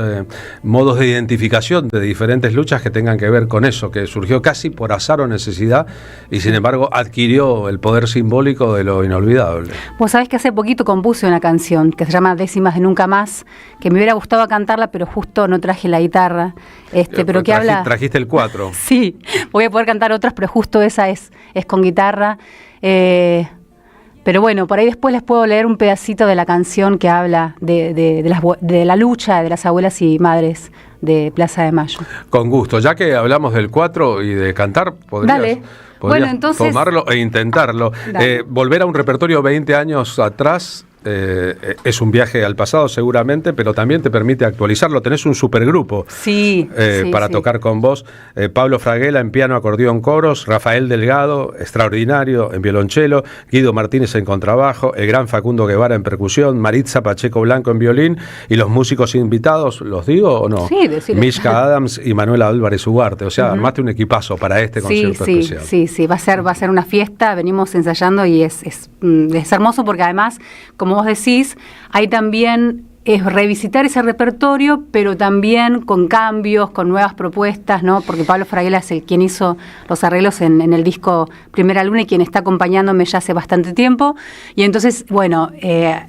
modos de identificación de diferentes luchas que tengan que ver con eso, que surgió casi por azar o necesidad y sin embargo adquirió el poder simbólico de lo inolvidable. Vos sabés que hace poquito compuse una canción que se llama Décimas de Nunca Más, que me hubiera gustado cantarla, pero justo no traje la guitarra. Pero que habla... Trajiste el 4. Sí, voy a poder cantar otras, pero justo esa es con guitarra. Pero bueno, por ahí después les puedo leer un pedacito de la canción que habla de la lucha de las abuelas y madres de Plaza de Mayo. Con gusto. Ya que hablamos del 4 y de cantar, podrías bueno, entonces, tomarlo e intentarlo. Volver a un repertorio 20 años atrás es un viaje al pasado seguramente, pero también te permite actualizarlo. Tenés un supergrupo para tocar con vos. Pablo Fraguela en piano, acordeón, coros, Rafael Delgado, extraordinario, en violonchelo, Guido Martínez en contrabajo, el gran Facundo Guevara en percusión, Maritza Pacheco Blanco en violín, y los músicos invitados, ¿los digo o no? Sí, decilo. Mishka Adams y Manuel Álvarez Ugarte. O sea, armaste un equipazo para este concierto especial. Sí, va a ser una fiesta. Venimos ensayando y es hermoso porque además, como vos decís, hay también revisitar ese repertorio, pero también con cambios, con nuevas propuestas, ¿no? Porque Pablo Fraguela es quien hizo los arreglos en el disco Primera Luna y quien está acompañándome ya hace bastante tiempo. Y entonces, bueno,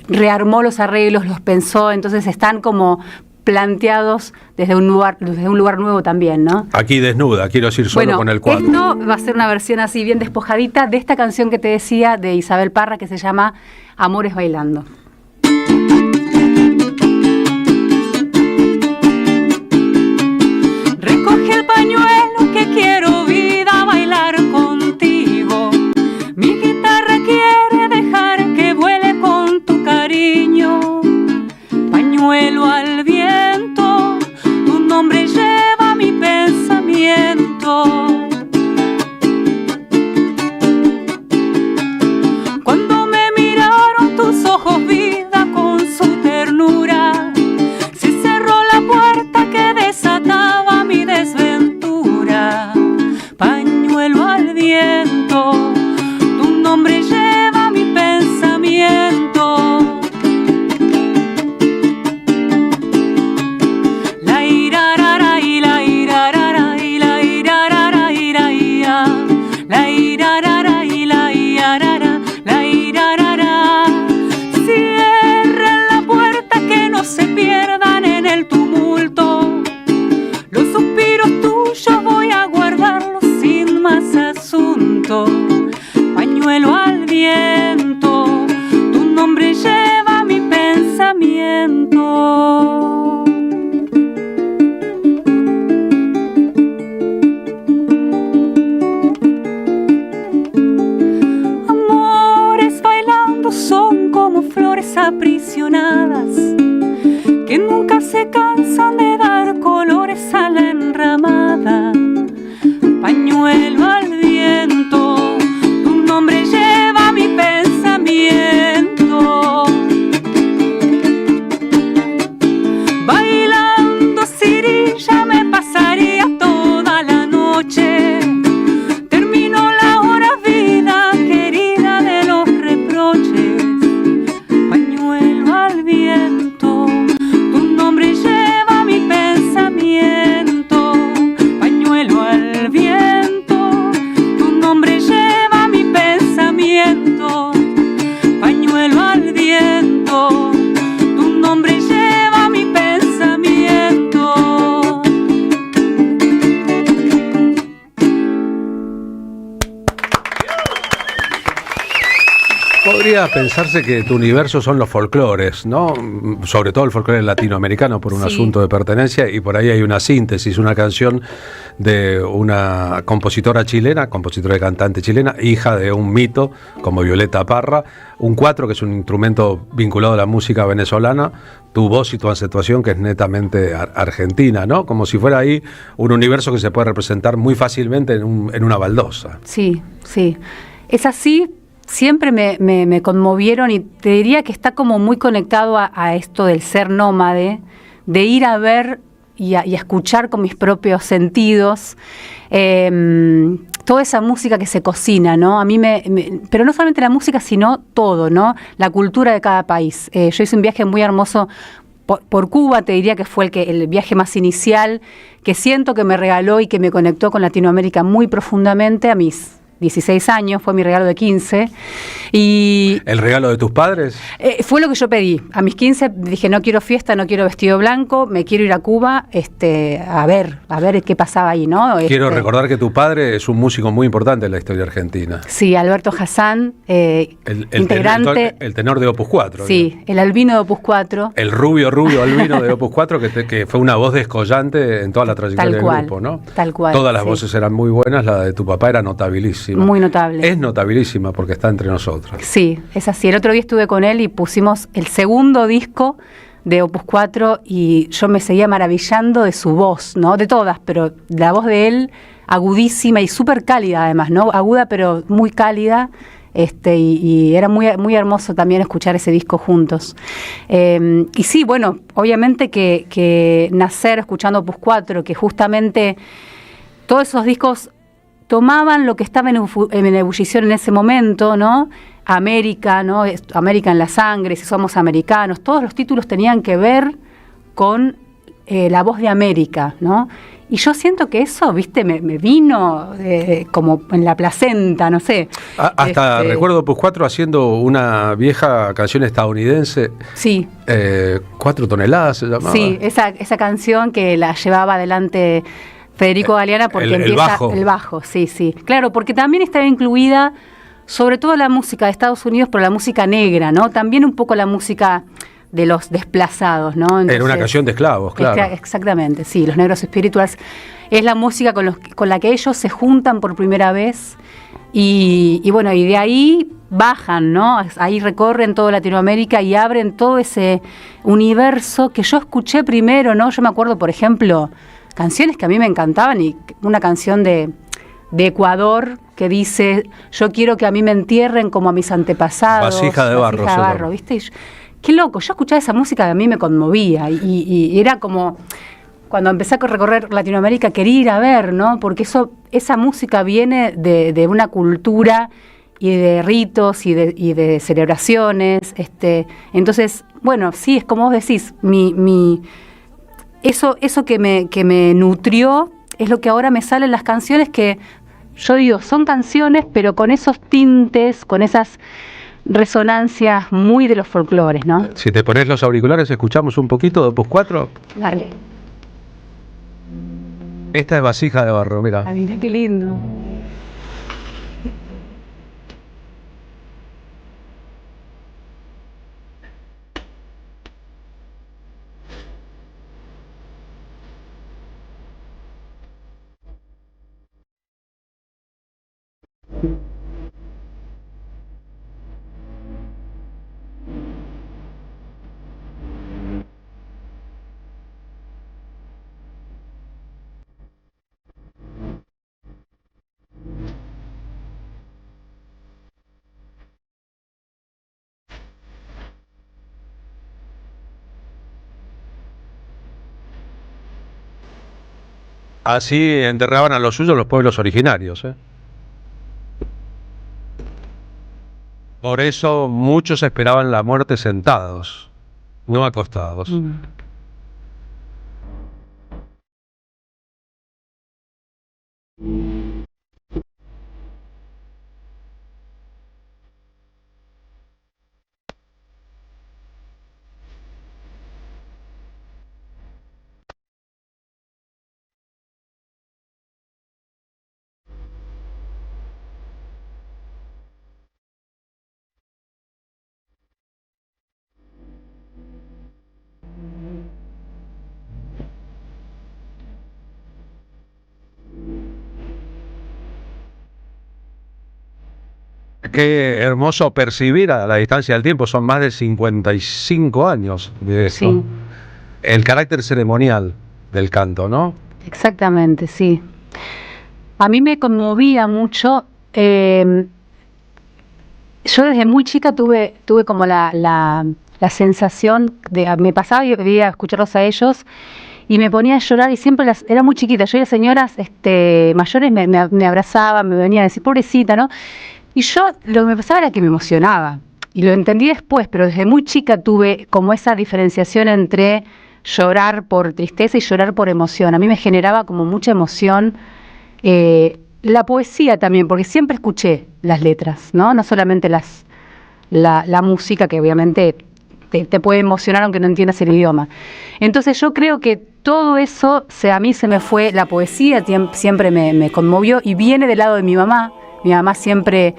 rearmó los arreglos, los pensó, entonces están como planteados desde un lugar nuevo también, ¿no? Aquí desnuda, quiero decir solo con el cuadro. Esto va a ser una versión así bien despojadita de esta canción que te decía de Isabel Parra que se llama Amores Bailando. Recoge el pañuelo que quiero, vida, bailar contigo. Mi guitarra quiere dejar que vuele con tu cariño. Pañuelo al viento, tu nombre lleva mi pensamiento. Cuando me miraron tus ojos, vida, con su ternura, se cerró la puerta que desataba mi desventura. Pañuelo al viento, tu nombre lleva mi pensamiento. La irarara y la irarara y la irarara y la ia. La irarara y la irarara, la irarara. Cierren la puerta que no se pierdan en el tumulto. Los suspiros tuyos voy a guardarlos sin más asunto. Pañuelo al viento, tu nombre lleva mi pensamiento. Amores bailando son como flores aprisionadas que nunca se cansan de dar colores a la enramada. Pañuelo al viento, tu nombre lleva mi pensamiento. Bailando cirilla me pasaría toda la noche. Terminó la hora, vida querida, de los reproches. Pañuelo al viento, tu nombre lleva mi pensamiento. Pañuelo al viento, tu nombre lleva mi pensamiento. Pañuelo al viento, tu nombre lleva mi pensamiento. Podría pensarse que tu universo son los folclores, ¿no? Sobre todo el folclore latinoamericano por un asunto de pertenencia, y por ahí hay una síntesis, una canción de una compositora chilena, compositora y cantante chilena, hija de un mito como Violeta Parra, un cuatro que es un instrumento vinculado a la música venezolana, tu voz y tu acentuación que es netamente argentina, ¿no? Como si fuera ahí un universo que se puede representar muy fácilmente en una baldosa. Sí, es así. Siempre me conmovieron y te diría que está como muy conectado a esto del ser nómade, de ir a ver y a escuchar con mis propios sentidos toda esa música que se cocina, ¿no? A mí pero no solamente la música, sino todo, ¿no? La cultura de cada país. Yo hice un viaje muy hermoso por Cuba, te diría que fue el viaje más inicial, que siento que me regaló y que me conectó con Latinoamérica muy profundamente a mis 16 años, fue mi regalo de 15. Y ¿el regalo de tus padres? Fue lo que yo pedí. A mis 15 dije, no quiero fiesta, no quiero vestido blanco, me quiero ir a Cuba a ver qué pasaba ahí, ¿no? Quiero recordar que tu padre es un músico muy importante en la historia argentina. Sí, Alberto Hassan, integrante. El tenor de Opus 4. Sí, ¿no? El albino de Opus 4. El rubio albino de Opus 4, que fue una voz descollante en toda la trayectoria del grupo, ¿no? Tal cual. Todas las voces eran muy buenas, la de tu papá era notabilísima. notabilísima. Muy notable. Es notabilísima porque está entre nosotros. Sí, es así. El otro día estuve con él y pusimos el segundo disco de Opus 4 y yo me seguía maravillando de su voz, ¿no? De todas, pero la voz de él agudísima y súper cálida además, ¿no? Aguda pero muy cálida. Y era muy, muy hermoso también escuchar ese disco juntos. Y sí, bueno, obviamente que nacer escuchando Opus 4, que justamente todos esos discos tomaban lo que estaba en ebullición en ese momento, ¿no? América, ¿no? América en la sangre, si somos americanos, todos los títulos tenían que ver con la voz de América, ¿no? Y yo siento que eso, viste, me vino como en la placenta, no sé. Hasta recuerdo Opus 4 haciendo una vieja canción estadounidense. Sí. 4 toneladas se llamaba. Sí, esa canción que la llevaba adelante Federico Galeana porque empieza el bajo, sí. Claro, porque también estaba incluida sobre todo la música de Estados Unidos, pero la música negra, ¿no? También un poco la música de los desplazados, ¿no? Entonces, era una canción de esclavos, claro. Exactamente, sí, los negros spirituals es la música con la que ellos se juntan por primera vez y bueno, y de ahí bajan, ¿no? Ahí recorren toda Latinoamérica y abren todo ese universo que yo escuché primero, ¿no? Yo me acuerdo, por ejemplo, canciones que a mí me encantaban y una canción de Ecuador que dice, yo quiero que a mí me entierren como a mis antepasados. Vasija de barro, ¿viste? Qué loco, yo escuchaba esa música que a mí me conmovía y era como, cuando empecé a recorrer Latinoamérica quería ir a ver, ¿no? Porque esa música viene de una cultura y de ritos y de celebraciones. Entonces, bueno, sí, es como vos decís, eso que me nutrió es lo que ahora me sale en las canciones que yo digo, son canciones, pero con esos tintes, con esas resonancias muy de los folclores, ¿no? Si te pones los auriculares, escuchamos un poquito de Opus 4. Dale. Esta es Vasija de barro, mira. Mira qué lindo. Así enterraban a los suyos los pueblos originarios, ¿eh? Por eso muchos esperaban la muerte sentados, no acostados. Qué hermoso percibir a la distancia del tiempo, son más de 55 años de eso. Sí. El carácter ceremonial del canto, ¿no? Exactamente, sí. A mí me conmovía mucho. Yo desde muy chica tuve como la sensación de, me pasaba y veía escucharlos a ellos y me ponía a llorar y siempre era muy chiquita. Yo y las señoras mayores me abrazaban, me venían a decir, pobrecita, ¿no? Y yo lo que me pasaba era que me emocionaba. Y lo entendí después, pero desde muy chica tuve como esa diferenciación entre llorar por tristeza y llorar por emoción. A mí me generaba como mucha emoción la poesía también, porque siempre escuché las letras, ¿no? No solamente la música, que obviamente te puede emocionar aunque no entiendas el idioma. Entonces yo creo que todo eso, a mí se me fue, la poesía siempre me conmovió y viene del lado de mi mamá. Mi mamá siempre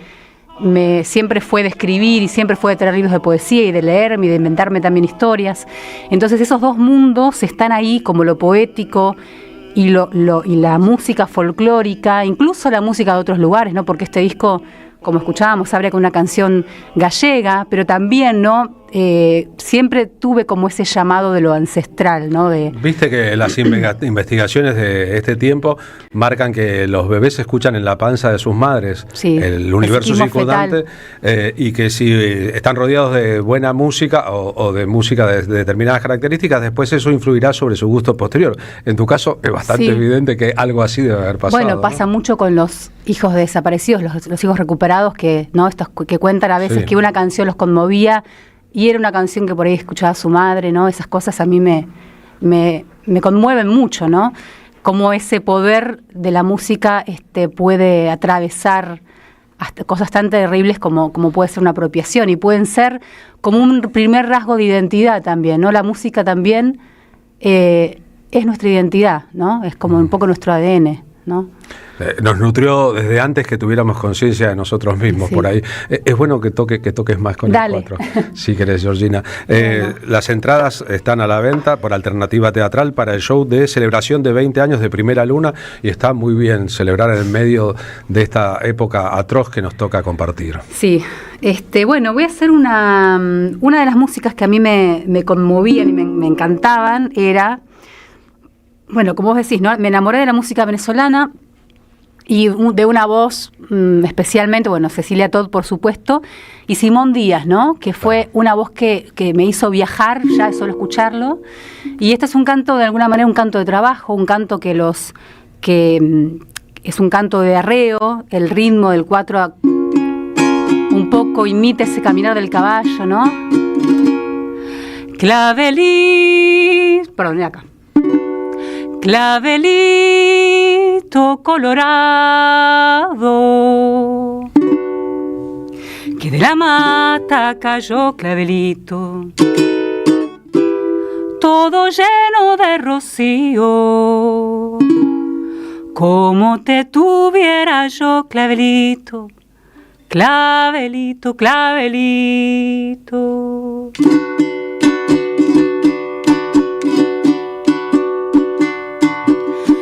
fue de escribir y siempre fue de traer libros de poesía y de leerme y de inventarme también historias. Entonces esos dos mundos están ahí, como lo poético y la música folclórica, incluso la música de otros lugares, ¿no? Porque este disco, como escuchábamos, abre con una canción gallega, pero también, ¿no? Siempre tuve como ese llamado de lo ancestral, ¿no? Viste que las investigaciones de este tiempo marcan que los bebés se escuchan en la panza de sus madres, sí, el universo circundante, y que si están rodeados de buena música o de música de determinadas características, después eso influirá sobre su gusto posterior. En tu caso es bastante evidente que algo así debe haber pasado. Bueno, pasa mucho con los hijos desaparecidos, los hijos recuperados, que no estos que cuentan a veces que una canción los conmovía y era una canción que por ahí escuchaba su madre, ¿no? Esas cosas a mí me conmueven mucho, ¿no? Cómo ese poder de la música puede atravesar hasta cosas tan terribles como puede ser una apropiación, y pueden ser como un primer rasgo de identidad también, ¿no? La música también es nuestra identidad, ¿no? Es como un poco nuestro ADN, ¿no? Nos nutrió desde antes que tuviéramos conciencia de nosotros mismos, por ahí. Es bueno que toques más con Dale. el 4, si querés, Georgina. Las entradas están a la venta por Alternativa Teatral para el show de celebración de 20 años de Primera Luna, y está muy bien celebrar en medio de esta época atroz que nos toca compartir. Sí, bueno, voy a hacer una de las músicas que a mí me conmovían y me encantaban, era, bueno, como vos decís, ¿no? Me enamoré de la música venezolana y de una voz especialmente, bueno, Cecilia Todd, por supuesto, y Simón Díaz, ¿no? Que fue una voz que me hizo viajar ya de solo escucharlo. Y este es un canto, de alguna manera, un canto de trabajo, un canto que es un canto de arreo, el ritmo del 4 un poco imita ese caminar del caballo, ¿no? Perdón, acá. Clavelito colorado, que de la mata cayó clavelito, todo lleno de rocío, como te tuviera yo, clavelito, clavelito, clavelito.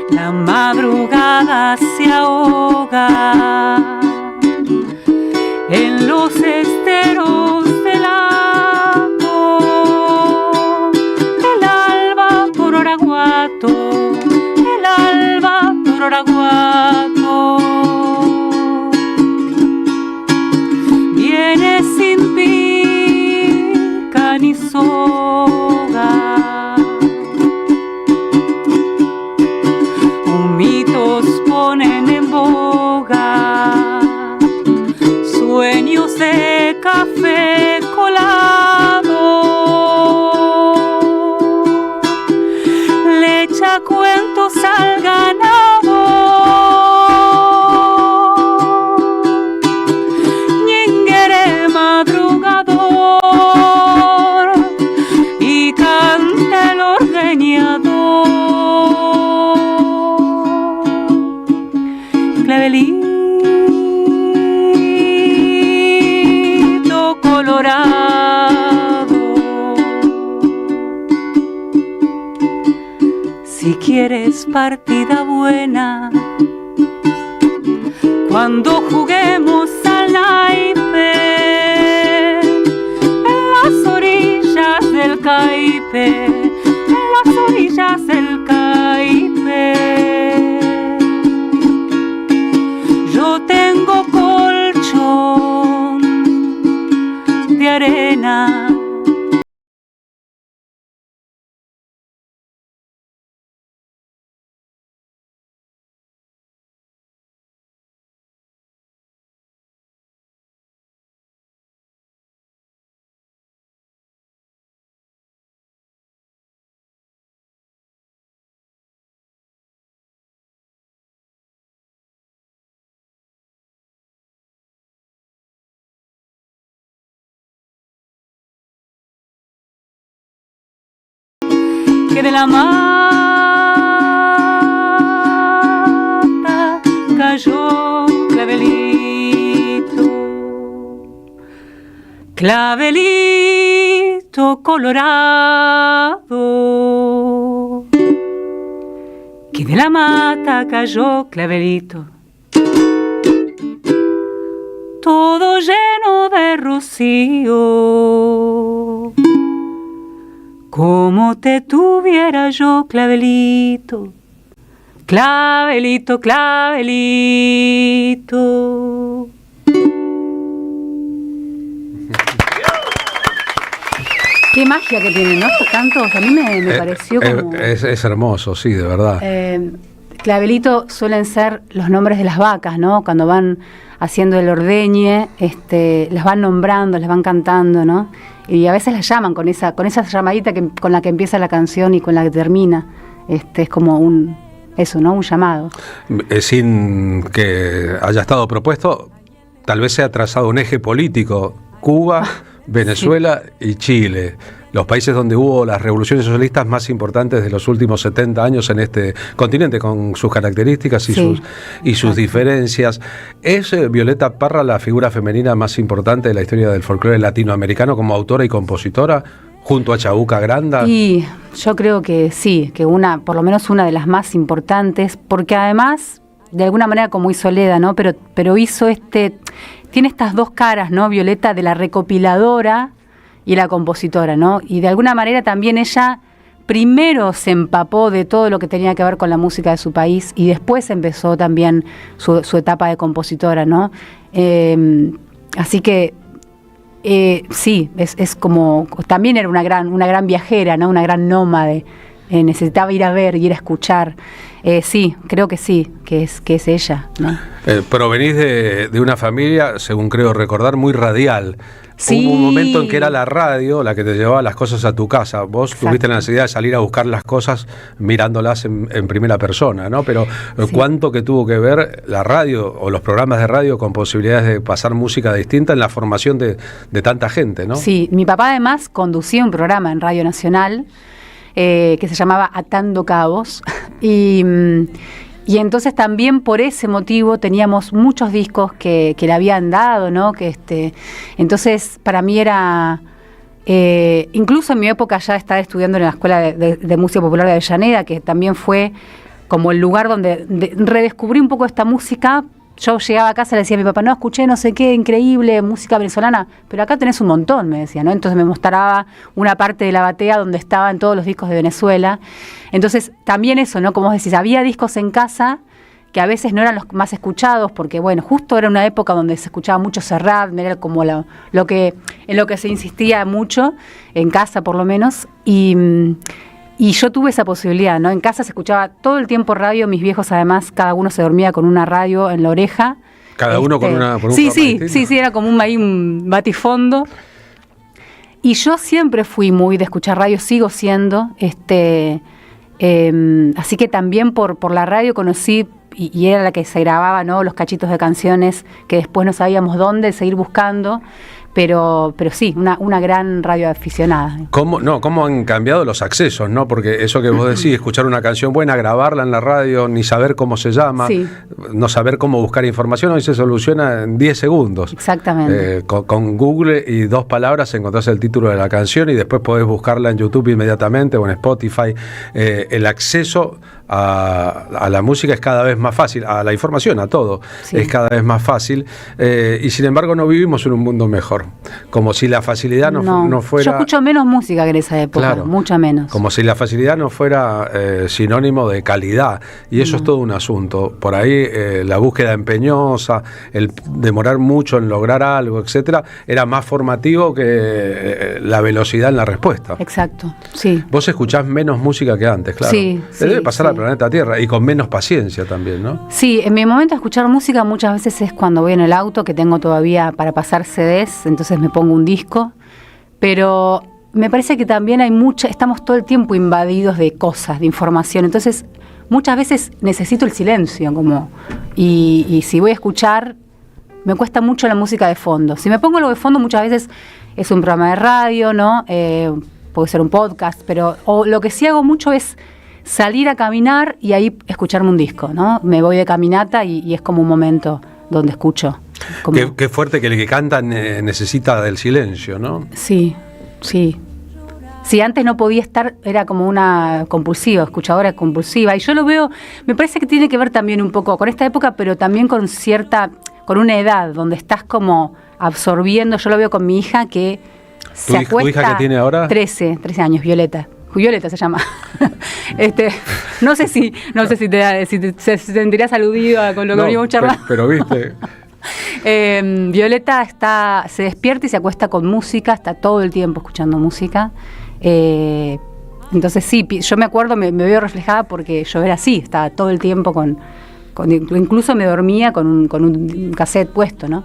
La madrugada se ahoga en los esteros del lago, el alba por Oraguato, el alba por Oraguato, viene sin pica ni soga. Ponen en boga sueños de café colado, le echa cuentos al ganado, ñinguere madrugador y canta el ordeñador. Clavelito colorado, si quieres partida buena, cuando juguemos al naipe en las orillas del Caipe, en las orillas del Caipe. Yo tengo colchón de arena. Que de la mata cayó clavelito, clavelito colorado, que de la mata cayó clavelito, todo lleno de rocío. Como te tuviera yo, clavelito, clavelito, clavelito. Qué magia que tienen, ¿no? Estos cantos, a mí me pareció como... Es hermoso, sí, de verdad. Clavelito suelen ser los nombres de las vacas, ¿no? Cuando van haciendo el ordeñe, las van nombrando, las van cantando, ¿no? Y a veces las llaman con esa llamadita con la que empieza la canción y con la que termina. Es como eso, ¿no? Un llamado. Sin que haya estado propuesto, tal vez se ha trazado un eje político. Cuba, Venezuela y Chile, los países donde hubo las revoluciones socialistas más importantes de los últimos 70 años en este continente, con sus características y sus diferencias. ¿Es Violeta Parra la figura femenina más importante de la historia del folclore latinoamericano como autora y compositora, junto a Chabuca Granda? Y yo creo que sí, que por lo menos una de las más importantes, porque además, de alguna manera como hizo Leda, ¿no? Pero hizo tiene estas dos caras, ¿no? Violeta, de la recopiladora y la compositora, ¿no? Y de alguna manera también ella primero se empapó de todo lo que tenía que ver con la música de su país y después empezó también su etapa de compositora, ¿no? Así que sí, es como, también era una gran viajera, ¿no? Una gran nómade. Necesitaba ir a ver, ir a escuchar. Sí, creo que sí, que es ella, ¿no? Provenís de una familia, según creo recordar, muy radial. Sí. Hubo un momento en que era la radio la que te llevaba las cosas a tu casa. Vos tuviste la necesidad de salir a buscar las cosas mirándolas en primera persona, ¿no? Pero ¿cuánto que tuvo que ver la radio o los programas de radio con posibilidades de pasar música distinta en la formación de tanta gente, ¿no? Sí, mi papá además conducía un programa en Radio Nacional que se llamaba Atando Cabos y entonces también por ese motivo teníamos muchos discos que le habían dado, ¿no? Entonces para mí era incluso en mi época ya estaba estudiando en la Escuela de Música Popular de Avellaneda, que también fue como el lugar donde redescubrí un poco esta música. Yo llegaba a casa y le decía a mi papá, no, escuché no sé qué, increíble, música venezolana, pero acá tenés un montón, me decía, ¿no? Entonces me mostraba una parte de la batea donde estaban todos los discos de Venezuela. Entonces también eso, ¿no? Como vos decís, había discos en casa que a veces no eran los más escuchados, porque bueno, justo era una época donde se escuchaba mucho Serrat, era como en lo que se insistía mucho, en casa por lo menos, y yo tuve esa posibilidad, ¿no? En casa se escuchaba todo el tiempo radio, mis viejos además, cada uno se dormía con una radio en la oreja. Cada uno con un sí, era como un batifondo. Y yo siempre fui muy de escuchar radio, sigo siendo, así que también por la radio conocí, y era la que se grababa, ¿no? Los cachitos de canciones que después no sabíamos dónde seguir buscando. Pero sí, una gran radioaficionada. ¿Cómo han cambiado los accesos, no? Porque eso que vos decís, escuchar una canción buena, grabarla en la radio, ni saber cómo se llama, no saber cómo buscar información, hoy se soluciona en 10 segundos. Exactamente. Con Google y 2 palabras encontrás el título de la canción y después podés buscarla en YouTube inmediatamente o en Spotify. El acceso a la música es cada vez más fácil, a la información, a todo, es cada vez más fácil, y sin embargo no vivimos en un mundo mejor, como si la facilidad no fuera... Yo escucho menos música que en esa época, mucha menos. Como si la facilidad no fuera sinónimo de calidad, y eso es todo un asunto. Por ahí la búsqueda empeñosa, el demorar mucho en lograr algo, etcétera, era más formativo que la velocidad en la respuesta. Exacto, sí. Vos escuchás menos música que antes, claro. Sí, Te debe pasar al planeta Tierra, y con menos paciencia también, ¿no? Sí, en mi momento de escuchar música muchas veces es cuando voy en el auto, que tengo todavía para pasar CDs, entonces me pongo un disco, pero me parece que también estamos todo el tiempo invadidos de cosas, de información, entonces muchas veces necesito el silencio, y si voy a escuchar, me cuesta mucho la música de fondo. Si me pongo lo de fondo muchas veces es un programa de radio, ¿no? Puede ser un podcast, pero lo que sí hago mucho es salir a caminar y ahí escucharme un disco, ¿no? Me voy de caminata y es como un momento donde escucho. Qué fuerte que el que canta necesita del silencio, ¿no? Sí. si antes no podía estar, era como una compulsiva, escuchadora compulsiva. Y yo lo veo, me parece que tiene que ver también un poco con esta época, pero también con una edad donde estás como absorbiendo. Yo lo veo con mi hija que se acuesta. ¿Tu hija que tiene ahora? 13 años, Violeta. Violeta se llama. No sé si se sentirías aludido con lo que veníamos charlando. Pero viste. Violeta se despierta y se acuesta con música, está todo el tiempo escuchando música. Entonces sí, yo me acuerdo, me veo reflejada porque yo era así, estaba todo el tiempo incluso me dormía con un cassette puesto, ¿no?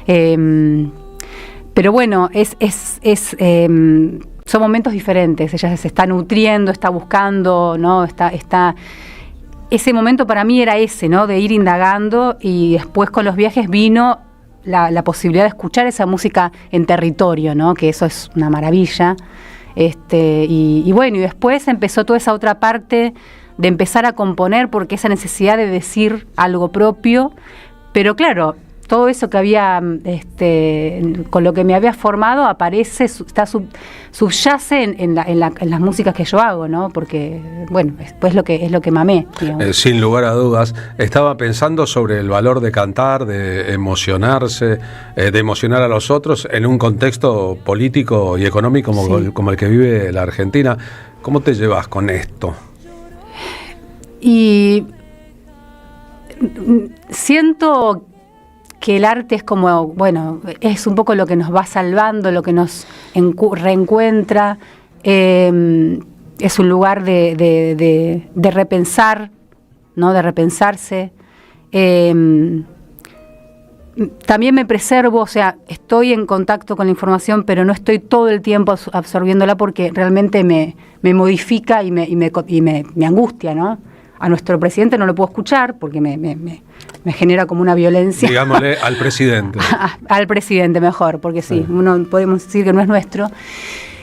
Pero bueno, son momentos diferentes. Ella se está nutriendo, está buscando, ¿no? Ese momento para mí era ese, ¿no? De ir indagando, y después con los viajes vino la posibilidad de escuchar esa música en territorio, ¿no? Que eso es una maravilla. Y bueno, y después empezó toda esa otra parte de empezar a componer, porque esa necesidad de decir algo propio, pero claro, todo eso que había, con lo que me había formado, aparece, subyace en las músicas que yo hago, ¿no? Porque, bueno, después es lo que mamé, digamos. Sin lugar a dudas. Estaba pensando sobre el valor de cantar, de emocionarse, de emocionar a los otros en un contexto político y económico como el que vive la Argentina. ¿Cómo te llevas con esto? Y siento que el arte es como, bueno, es un poco lo que nos va salvando, lo que nos reencuentra, es un lugar de repensar, ¿no? De repensarse. También me preservo, o sea, estoy en contacto con la información, pero no estoy todo el tiempo absorbiéndola, porque realmente me modifica y me angustia, ¿no? A nuestro presidente no lo puedo escuchar porque me genera como una violencia. Digámosle al presidente. Al presidente mejor, porque sí, uno podemos decir que no es nuestro.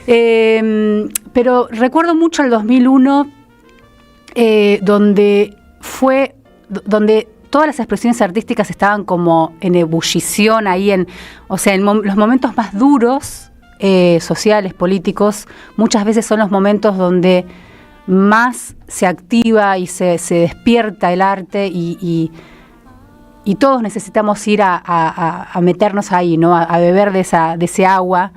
Pero recuerdo mucho el 2001, donde todas las expresiones artísticas estaban como en ebullición ahí, los momentos más duros, sociales, políticos, muchas veces son los momentos donde más se activa y se despierta el arte, y todos necesitamos ir a meternos ahí, ¿no? A beber de ese agua,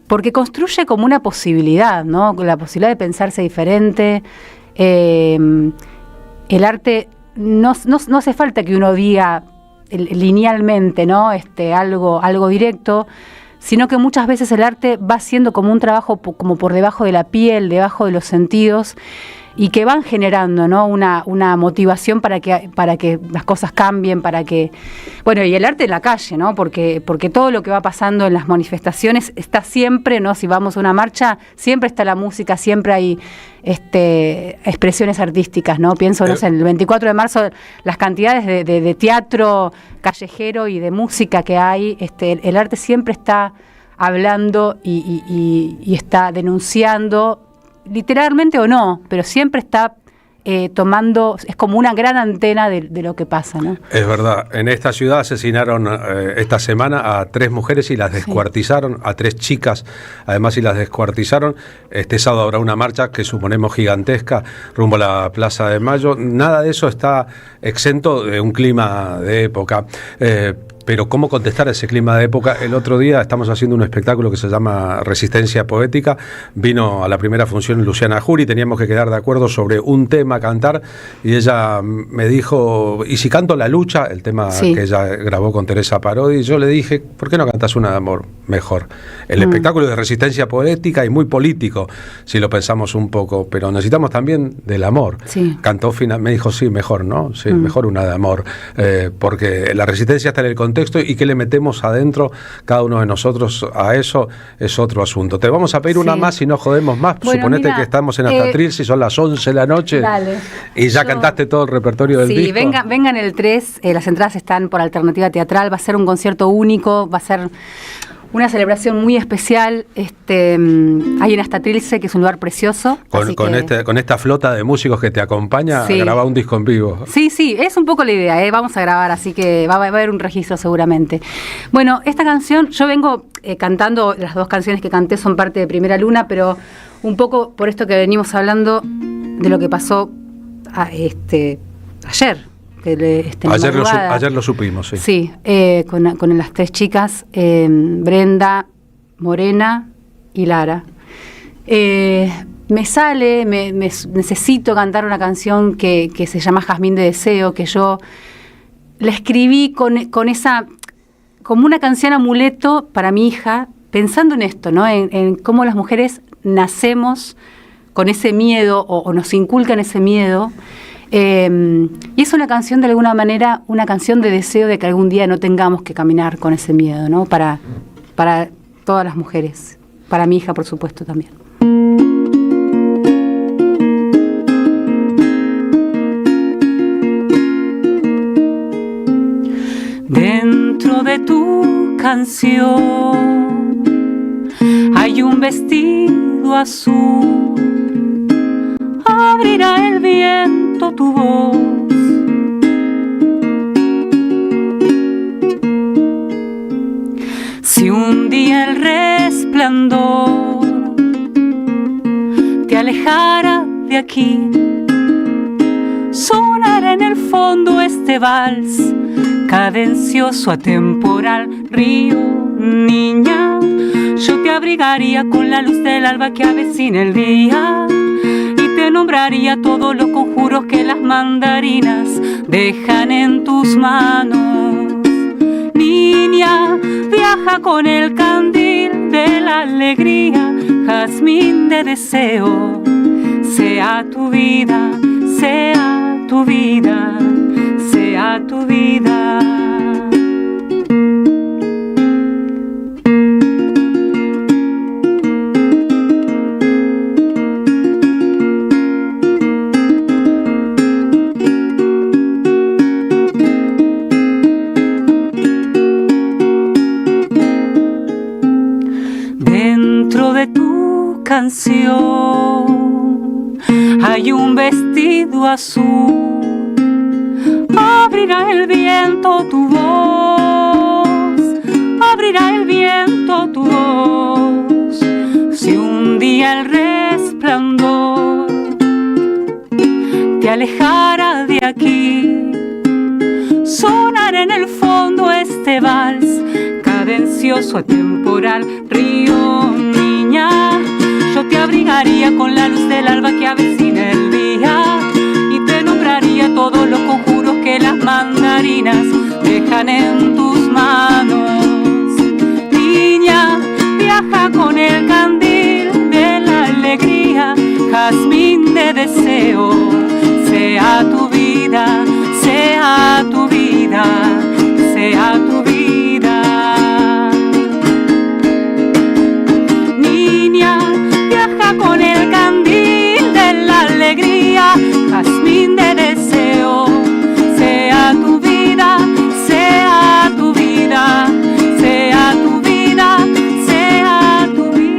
porque construye como una posibilidad, ¿no? La posibilidad de pensarse diferente. El arte no hace falta que uno diga linealmente, ¿no? Algo directo, sino que muchas veces el arte va siendo como un trabajo como por debajo de la piel, debajo de los sentidos, y que van generando, ¿no? una motivación para que las cosas cambien, bueno, y el arte en la calle, ¿no? Porque todo lo que va pasando en las manifestaciones está siempre, ¿no? Si vamos a una marcha, siempre está la música, siempre hay expresiones artísticas, ¿no? Pienso, no sé, en el 24 de marzo, las cantidades de teatro callejero y de música que hay, el arte siempre está hablando y está denunciando, literalmente o no, pero siempre está tomando, es como una gran antena de lo que pasa, ¿no? Es verdad, en esta ciudad asesinaron esta semana a 3 mujeres y las descuartizaron, a 3 chicas además, y las descuartizaron. Este sábado habrá una marcha que suponemos gigantesca rumbo a la Plaza de Mayo. Nada de eso está exento de un clima de época. Pero ¿cómo contestar a ese clima de época? El otro día estamos haciendo un espectáculo que se llama Resistencia Poética. Vino a la primera función Luciana Jury, teníamos que quedar de acuerdo sobre un tema a cantar, y ella me dijo, ¿y si canto La Lucha? El tema que ella grabó con Teresa Parodi. Y yo le dije, ¿por qué no cantas una de amor mejor? El espectáculo de Resistencia Poética y muy político, si lo pensamos un poco, pero necesitamos también del amor. Cantó me dijo, sí, mejor, ¿no? Sí, mejor una de amor, porque la resistencia está en el contexto, y qué le metemos adentro cada uno de nosotros a eso es otro asunto. Te vamos a pedir una más y no jodemos más. Bueno, suponete que estamos en Atatril, si son las 11 de la noche. Dale. Y ya cantaste todo el repertorio del disco. Sí, vengan el 3, las entradas están por Alternativa Teatral, va a ser un concierto único, va a ser una celebración muy especial. Hay en Astatrilce, que es un lugar precioso. Con esta flota de músicos que te acompaña, Sí. a grabar un disco en vivo. Sí, es un poco la idea, vamos a grabar, así que va a haber un registro seguramente. Bueno, esta canción, yo vengo cantando, las 2 canciones que canté son parte de Primera Luna, pero un poco por esto que venimos hablando de lo que pasó ayer. Ayer lo supimos, sí. Sí, con las 3 chicas, Brenda, Morena y Lara. Necesito cantar una canción que se llama Jazmín de Deseo, que yo la escribí con esa, como una canción amuleto para mi hija, pensando en esto, ¿no? En cómo las mujeres nacemos con ese miedo o nos inculcan ese miedo. Y es una canción, de alguna manera, una canción de deseo de que algún día no tengamos que caminar con ese miedo, ¿no? Para todas las mujeres, para mi hija, por supuesto, también. Dentro de tu canción hay un vestido azul, abrirá el viento tu voz. Si un día el resplandor te alejara de aquí, sonará en el fondo este vals cadencioso, atemporal. Río, niña, yo te abrigaría con la luz del alba que avecina el día, y te nombraría todos los conjuros que las mandarinas dejan en tus manos. Niña, viaja con el candil de la alegría, jazmín de deseo. Sea tu vida, sea tu vida, sea tu vida. Dentro de tu canción hay un vestido azul, abrirá el viento tu voz, abrirá el viento tu voz. Si un día el resplandor te alejara de aquí, sonará en el fondo este vals cadencioso, atemporal. Río, niña, yo te abrigaría con la luz del alba que avecina el día, y te nombraría todos los conjuros que las mandarinas dejan en tus manos. Niña, viaja con el candil de la alegría, jazmín de deseo. Sea tu vida, sea tu vida, sea tu vida. Niña, viaja con el candil de la alegría, jazmín de deseo. Sea tu vida, sea tu vida, sea tu vida, sea tu vida.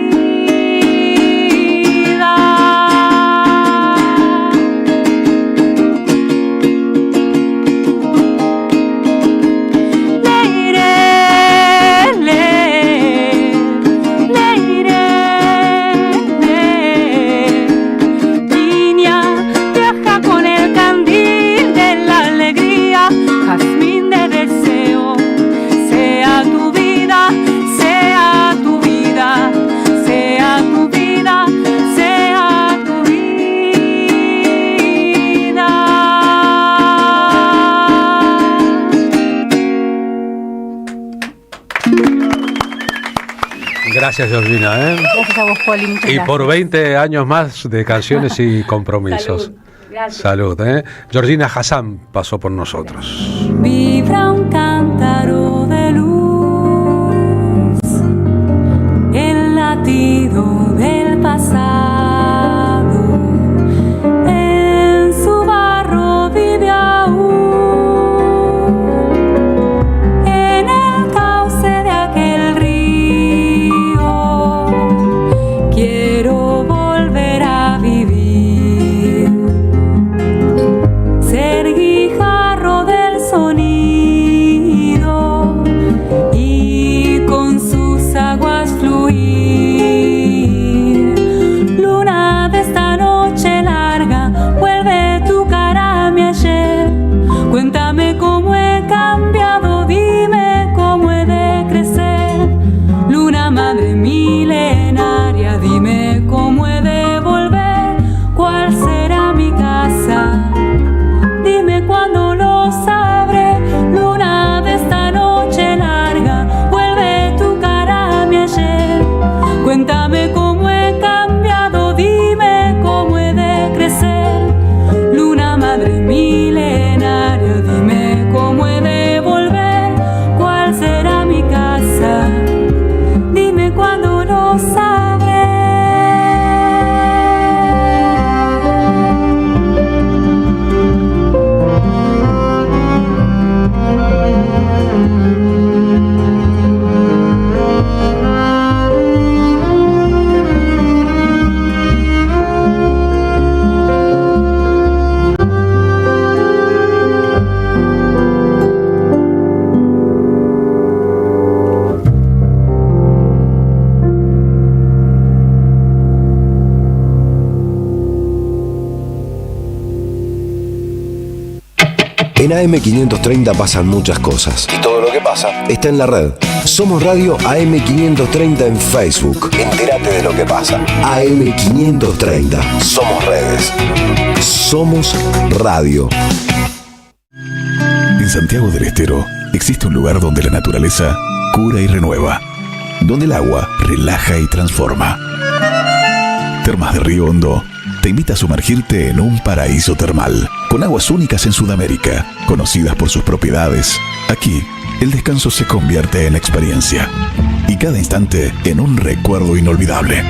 Gracias, Georgina. Gracias a vos, Poli. Muchas Y gracias. por 20 años más de canciones y compromisos. Salud. Gracias. Salud. Georgina Hassan pasó por nosotros. Vibra un cántaro de luz, el latido del pasado, en su barro vive aún, en el cauce de aquel río, En AM530 pasan muchas cosas. Y todo lo que pasa está en la red. Somos Radio AM530 en Facebook. Entérate de lo que pasa. AM530. Somos redes. Somos radio. En Santiago del Estero existe un lugar donde la naturaleza cura y renueva. Donde el agua relaja y transforma. Termas de Río Hondo te invita a sumergirte en un paraíso termal, con aguas únicas en Sudamérica, conocidas por sus propiedades. Aquí, el descanso se convierte en experiencia y cada instante en un recuerdo inolvidable.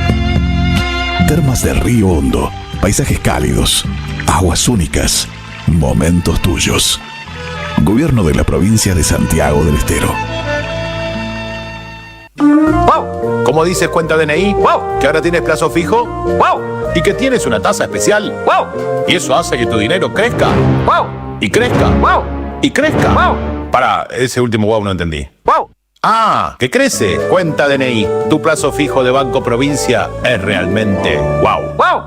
Termas de Río Hondo, paisajes cálidos, aguas únicas, momentos tuyos. Gobierno de la provincia de Santiago del Estero. ¡Wow! ¿Cómo dices cuenta DNI? ¡Wow! ¿Que ahora tienes plazo fijo? ¡Wow! ¿Y que tienes una tasa especial? ¡Wow! Y eso hace que tu dinero crezca. ¡Wow! Y crezca. ¡Wow! Y crezca. ¡Wow! Pará, ese último wow no entendí. ¡Wow! Ah, que crece. Cuenta DNI. Tu plazo fijo de Banco Provincia es realmente wow. ¡Wow!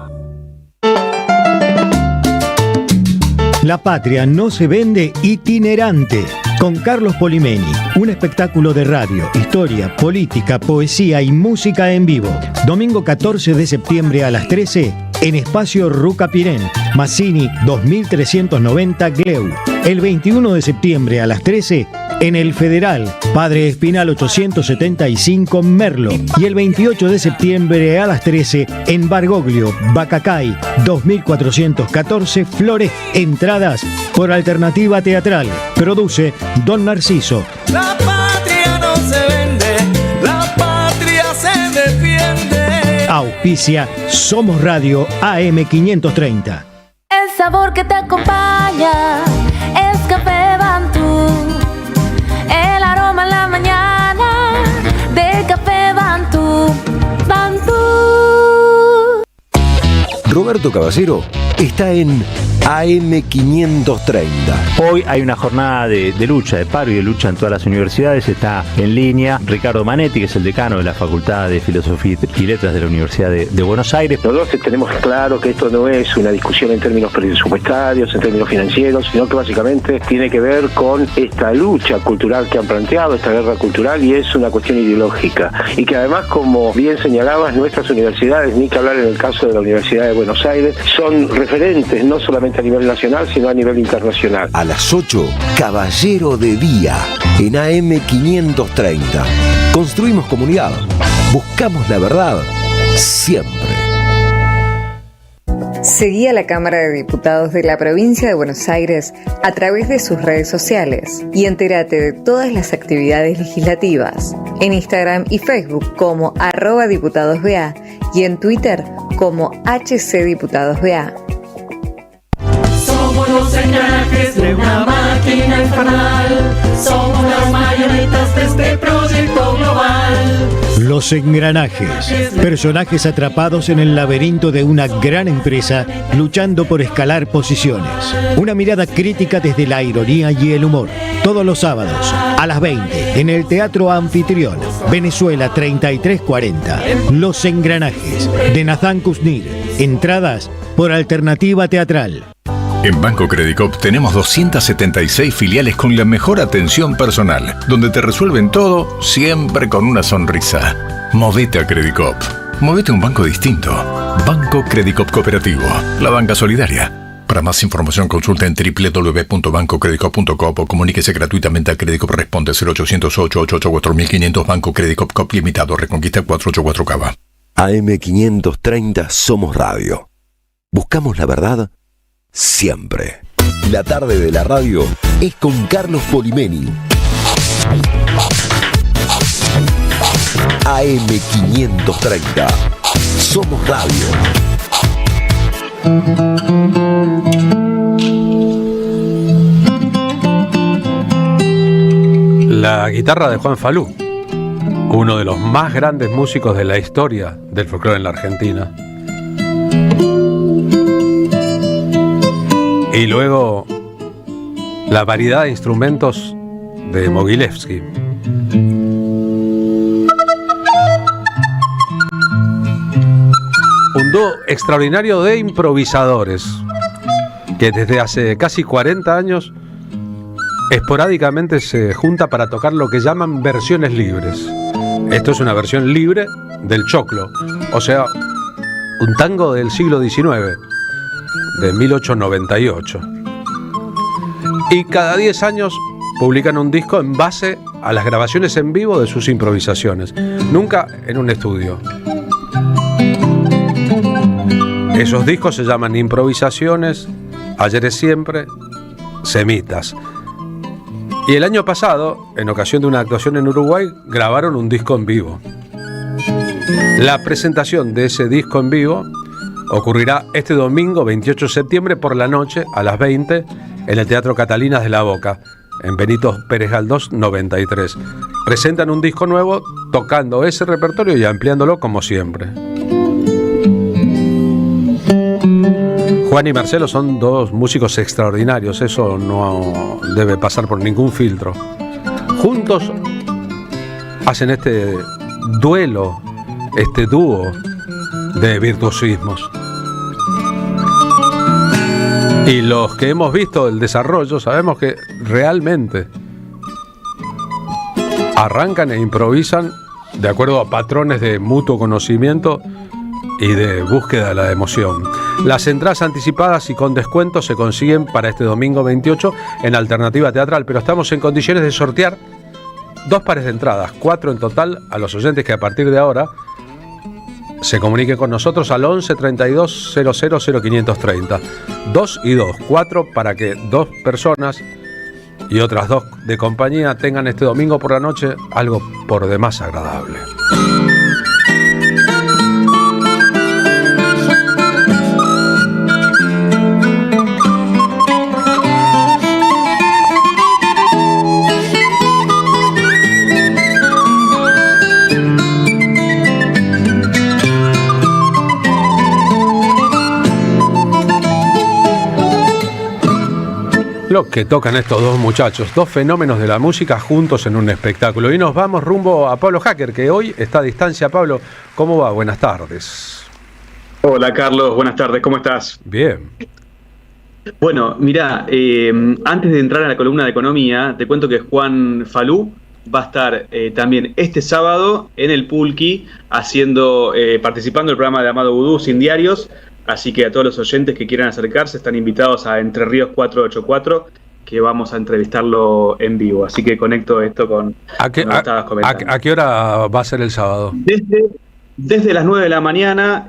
La patria no se vende itinerante. Con Carlos Polimeni, un espectáculo de radio, historia, política, poesía y música en vivo. Domingo 14 de septiembre a las 13 en Espacio Ruca Pirén, Mazzini 2390 Gleu. El 21 de septiembre a las 13 en el Federal, Padre Espinal 875 Merlo. Y el 28 de septiembre a las 13 en Bargoglio, Bacacay 2414 Flores. Entradas por Alternativa Teatral. Produce Don Narciso. La patria no se vende, la patria se defiende. Auspicia Somos Radio AM530. El sabor que te acompaña es Café Bantú. El aroma en la mañana de Café Bantú. Bantú. Roberto Caballero está en AM530. Hoy hay una jornada de lucha, de paro y de lucha en todas las universidades. Está en línea Ricardo Manetti, que es el decano de la Facultad de Filosofía y Letras de la Universidad de Buenos Aires. Nosotros tenemos claro que esto no es una discusión en términos presupuestarios, en términos financieros, sino que básicamente tiene que ver con esta lucha cultural que han planteado, esta guerra cultural, y es una cuestión ideológica. Y que además, como bien señalabas, nuestras universidades, ni que hablar en el caso de la Universidad de Buenos Aires, son referentes no solamente a nivel nacional, sino a nivel internacional. A las 8, Caballero de Día, en AM530. Construimos comunidad. Buscamos la verdad. Siempre. Seguí a la Cámara de Diputados de la Provincia de Buenos Aires a través de sus redes sociales y entérate de todas las actividades legislativas. En Instagram y Facebook como @diputadosBA y en Twitter como HCDiputadosBA. Somos los engranajes de una máquina infernal. Somos las marionetas de este proyecto global. Los engranajes, personajes atrapados en el laberinto de una gran empresa luchando por escalar posiciones. Una mirada crítica desde la ironía y el humor. Todos los sábados a las 20 en el Teatro Anfitrión, Venezuela 3340. Los engranajes de Nathan Kuznir. Entradas por Alternativa Teatral. En Banco Credicop tenemos 276 filiales con la mejor atención personal, donde te resuelven todo siempre con una sonrisa. Movete a Credicop. Movete a un banco distinto. Banco Credicop Cooperativo. La banca solidaria. Para más información consulta en www.bancocredicop.com o comuníquese gratuitamente a Credicop. Responde 0800-888-4500. Banco Credicop Cop Limitado. Reconquista 484 Cava. AM530 Somos Radio. Buscamos la verdad siempre. La tarde de la radio es con Carlos Polimeni. AM530. Somos radio. La guitarra de Juan Falú, uno de los más grandes músicos de la historia del folclore en la Argentina. Y luego la variedad de instrumentos de Mogilevsky. Un dúo extraordinario de improvisadores que desde hace casi 40 años esporádicamente se junta para tocar lo que llaman versiones libres. Esto es una versión libre del choclo, o sea, un tango del siglo XIX, de 1898. Y cada 10 años publican un disco en base a las grabaciones en vivo de sus improvisaciones, nunca en un estudio. Esos discos se llaman Improvisaciones, Ayer es Siempre, Semitas. Y el año pasado, en ocasión de una actuación en Uruguay, grabaron un disco en vivo. La presentación de ese disco en vivo ocurrirá este domingo 28 de septiembre por la noche a las 20 en el Teatro Catalinas de la Boca, en Benito Pérez Galdós 93. Presentan un disco nuevo tocando ese repertorio y ampliándolo como siempre. Juan y Marcelo son dos músicos extraordinarios, eso no debe pasar por ningún filtro. Juntos hacen este duelo, este dúo de virtuosismos. Y los que hemos visto el desarrollo sabemos que realmente arrancan e improvisan de acuerdo a patrones de mutuo conocimiento y de búsqueda de la emoción. Las entradas anticipadas y con descuento se consiguen para este domingo 28 en Alternativa Teatral, pero estamos en condiciones de sortear 2 pares de entradas, 4 en total, a los oyentes que a partir de ahora se comuniquen con nosotros al 11 32 00 0530. 2 y 2, 4 para que 2 personas y otras 2 de compañía tengan este domingo por la noche algo por demás agradable. Lo que tocan estos dos muchachos, 2 fenómenos de la música juntos en un espectáculo. Y nos vamos rumbo a Pablo Hacker, que hoy está a distancia. Pablo, ¿cómo va? Buenas tardes. Hola Carlos, buenas tardes, ¿cómo estás? Bien. Bueno, mirá, antes de entrar a la columna de economía, te cuento que Juan Falú va a estar también este sábado en el Pulqui participando del programa de Amado Vudú Sin Diarios. Así que a todos los oyentes que quieran acercarse están invitados a Entre Ríos 484, que vamos a entrevistarlo en vivo. Así que conecto esto con lo que estabas comentando. ¿A qué hora va a ser el sábado? Desde las 9 de la mañana,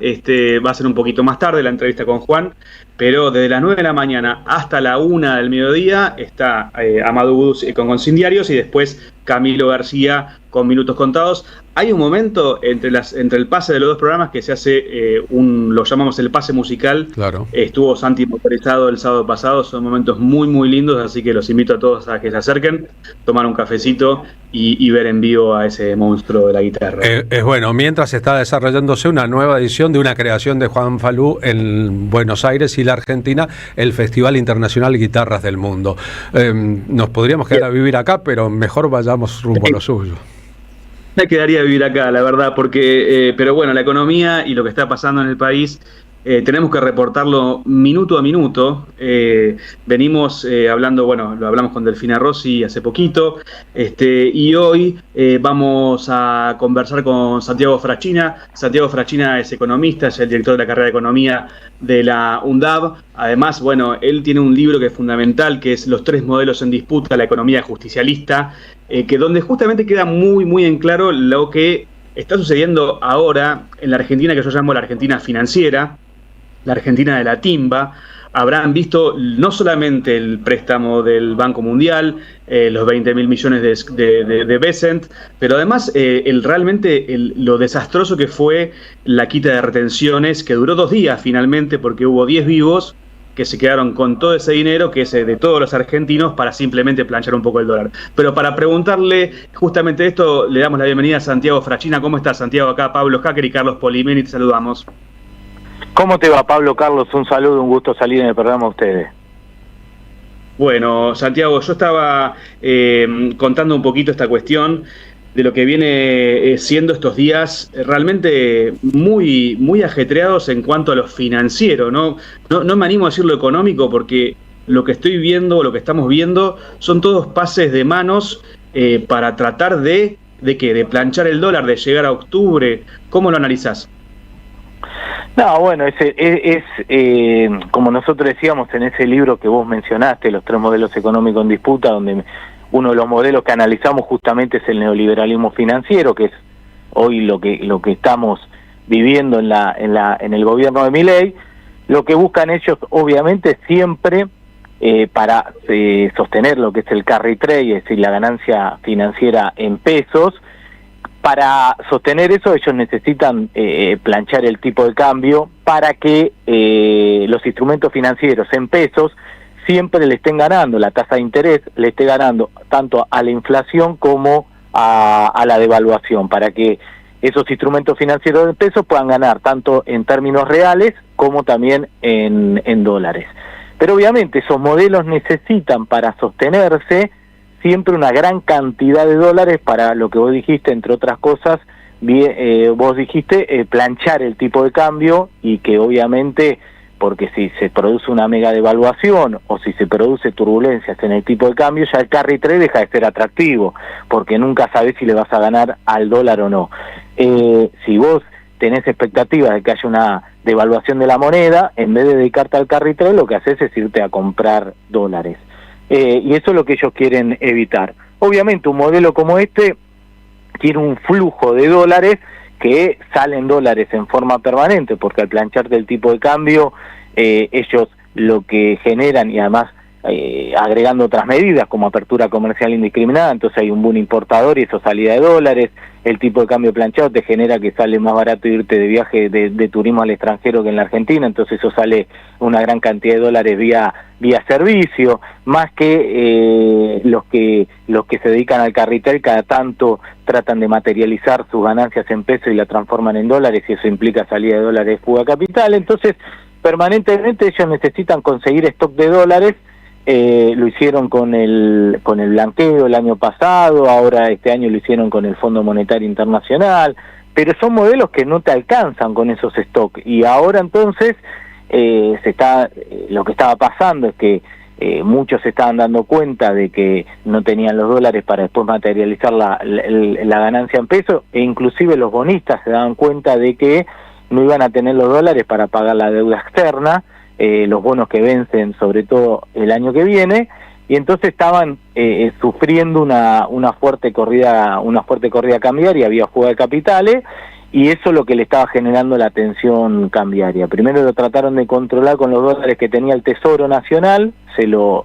va a ser un poquito más tarde la entrevista con Juan, pero desde las 9 de la mañana hasta la 1 del mediodía está Amado Vudú con Sin Diarios y después Camilo García con Minutos Contados. Hay un momento entre el pase de los 2 programas que se hace lo llamamos el pase musical. Claro. Estuvo Santi motorizado el sábado pasado, son momentos muy muy lindos, así que los invito a todos a que se acerquen, tomar un cafecito y ver en vivo a ese monstruo de la guitarra. Es bueno, mientras está desarrollándose una nueva edición de una creación de Juan Falú en Buenos Aires y la Argentina, el Festival Internacional Guitarras del Mundo. Nos podríamos quedar a vivir acá, pero mejor vayamos rumbo a lo suyo. Me quedaría vivir acá, la verdad, porque, pero bueno, la economía y lo que está pasando en el país, tenemos que reportarlo minuto a minuto. Venimos hablando, bueno, lo hablamos con Delfina Rossi hace poquito, y hoy vamos a conversar con Santiago Frachina. Santiago Frachina es economista, es el director de la carrera de Economía de la UNDAB. Además, bueno, él tiene un libro que es fundamental, que es Los 3 modelos en disputa, la economía justicialista, que donde justamente queda muy, muy en claro lo que está sucediendo ahora en la Argentina, que yo llamo la Argentina financiera, la Argentina de la timba. Habrán visto no solamente el préstamo del Banco Mundial, los 20.000 millones de Besant, pero además realmente lo desastroso que fue la quita de retenciones, que duró 2 días finalmente, porque hubo 10 vivos que se quedaron con todo ese dinero, que es de todos los argentinos, para simplemente planchar un poco el dólar. Pero para preguntarle justamente esto, le damos la bienvenida a Santiago Frachina. ¿Cómo estás, Santiago? Acá Pablo Hacker y Carlos Polimeni, te saludamos. ¿Cómo te va, Pablo? Carlos, un saludo, un gusto salir en el programa a ustedes. Bueno, Santiago, yo estaba contando un poquito esta cuestión de lo que viene siendo estos días realmente muy, muy ajetreados en cuanto a lo financiero, ¿no? No me animo a decir lo económico porque lo que estoy viendo, lo que estamos viendo, son todos pases de manos para tratar de planchar el dólar, de llegar a octubre. ¿Cómo lo analizás? No, bueno, es como nosotros decíamos en ese libro que vos mencionaste, Los 3 modelos económicos en disputa, donde uno de los modelos que analizamos justamente es el neoliberalismo financiero, que es hoy lo que estamos viviendo en el gobierno de Milei. Lo que buscan ellos, obviamente, siempre para sostener lo que es el carry trade, es decir, la ganancia financiera en pesos. Para sostener eso, ellos necesitan planchar el tipo de cambio para que los instrumentos financieros en pesos siempre le estén ganando, la tasa de interés le esté ganando tanto a la inflación como a la devaluación, para que esos instrumentos financieros de pesos puedan ganar tanto en términos reales como también en dólares. Pero obviamente esos modelos necesitan para sostenerse siempre una gran cantidad de dólares para lo que vos dijiste, entre otras cosas, vos dijiste planchar el tipo de cambio, y que obviamente, porque si se produce una mega devaluación o si se produce turbulencias en el tipo de cambio, ya el carry trade deja de ser atractivo, porque nunca sabés si le vas a ganar al dólar o no. Si vos tenés expectativas de que haya una devaluación de la moneda, en vez de dedicarte al carry trade, lo que haces es irte a comprar dólares. Y eso es lo que ellos quieren evitar. Obviamente un modelo como este tiene un flujo de dólares que salen dólares en forma permanente, porque al plancharte el tipo de cambio, ellos lo que generan, y además agregando otras medidas como apertura comercial indiscriminada, entonces hay un boom importador y eso salida de dólares. El tipo de cambio planchado te genera que sale más barato irte de viaje de turismo al extranjero que en la Argentina, entonces eso sale una gran cantidad de dólares vía servicio, más que los que se dedican al carry trade cada tanto tratan de materializar sus ganancias en pesos y la transforman en dólares, y eso implica salida de dólares, fuga de capital. Entonces permanentemente ellos necesitan conseguir stock de dólares. Lo hicieron con el blanqueo el año pasado, ahora este año lo hicieron con el Fondo Monetario Internacional, pero son modelos que no te alcanzan con esos stocks, y ahora entonces lo que estaba pasando es que muchos se estaban dando cuenta de que no tenían los dólares para después materializar la ganancia en pesos, e inclusive los bonistas se daban cuenta de que no iban a tener los dólares para pagar la deuda externa, los bonos que vencen sobre todo el año que viene, y entonces estaban sufriendo una fuerte corrida cambiaria, había fuga de capitales, y eso es lo que le estaba generando la tensión cambiaria. Primero lo trataron de controlar con los dólares que tenía el Tesoro Nacional, se lo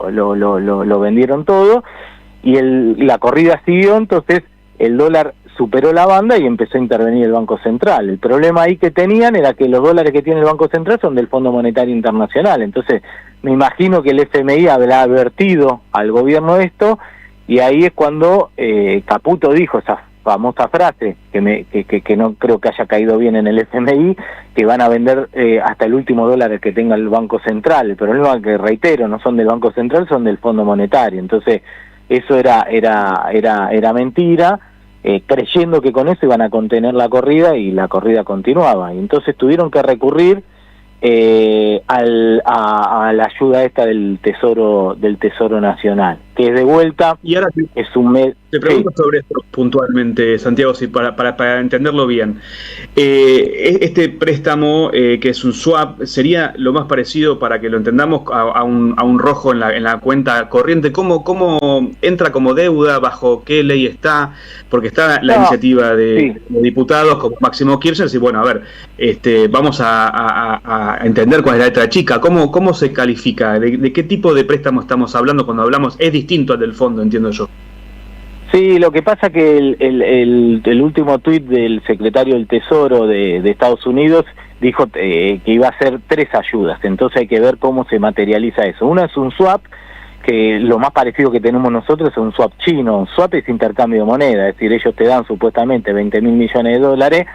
vendieron todo, y la corrida siguió, entonces el dólar superó la banda y empezó a intervenir el Banco Central. El problema ahí que tenían era que los dólares que tiene el Banco Central son del Fondo Monetario Internacional, entonces me imagino que el FMI habrá advertido al gobierno esto, y ahí es cuando Caputo dijo esa famosa frase, que no creo que haya caído bien en el FMI, que van a vender hasta el último dólar que tenga el Banco Central. El problema es que, reitero, no son del Banco Central, son del Fondo Monetario. Entonces eso era mentira, creyendo que con eso iban a contener la corrida, y la corrida continuaba. Y entonces tuvieron que recurrir a la ayuda esta del Tesoro Nacional, que es de vuelta, y ahora es un mes. Te pregunto sobre esto puntualmente, Santiago, si para entenderlo bien. Este préstamo, que es un swap, sería lo más parecido, para que lo entendamos, a un rojo en la cuenta corriente. ¿Cómo entra como deuda? ¿Bajo qué ley está? Porque está la iniciativa de diputados como Máximo Kirchner, y bueno, a ver, vamos a entender cuál es la letra chica. ¿Cómo se califica? ¿De qué tipo de préstamo estamos hablando cuando hablamos? Es distinto al del fondo, entiendo yo. Sí, lo que pasa que el último tuit del secretario del Tesoro de Estados Unidos dijo que iba a hacer 3 ayudas, entonces hay que ver cómo se materializa eso. Una es un swap, que lo más parecido que tenemos nosotros es un swap chino. Un swap es intercambio de moneda, es decir, ellos te dan supuestamente 20.000 millones de dólares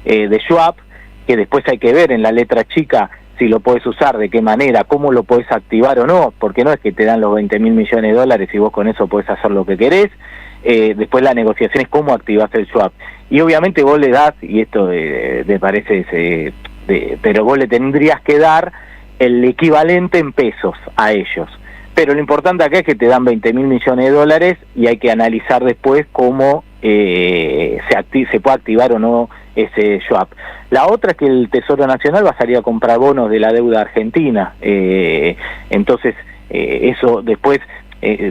de swap, que después hay que ver en la letra chica si lo puedes usar, de qué manera, cómo lo puedes activar o no, porque no es que te dan los 20.000 millones de dólares y vos con eso podés hacer lo que querés. Después la negociación es cómo activas el swap, y obviamente vos le das, y esto me parece, pero vos le tendrías que dar el equivalente en pesos a ellos. Pero lo importante acá es que te dan 20.000 millones de dólares y hay que analizar después cómo se puede activar o no ese swap. La otra es que el Tesoro Nacional va a salir a comprar bonos de la deuda argentina. Entonces, eso después,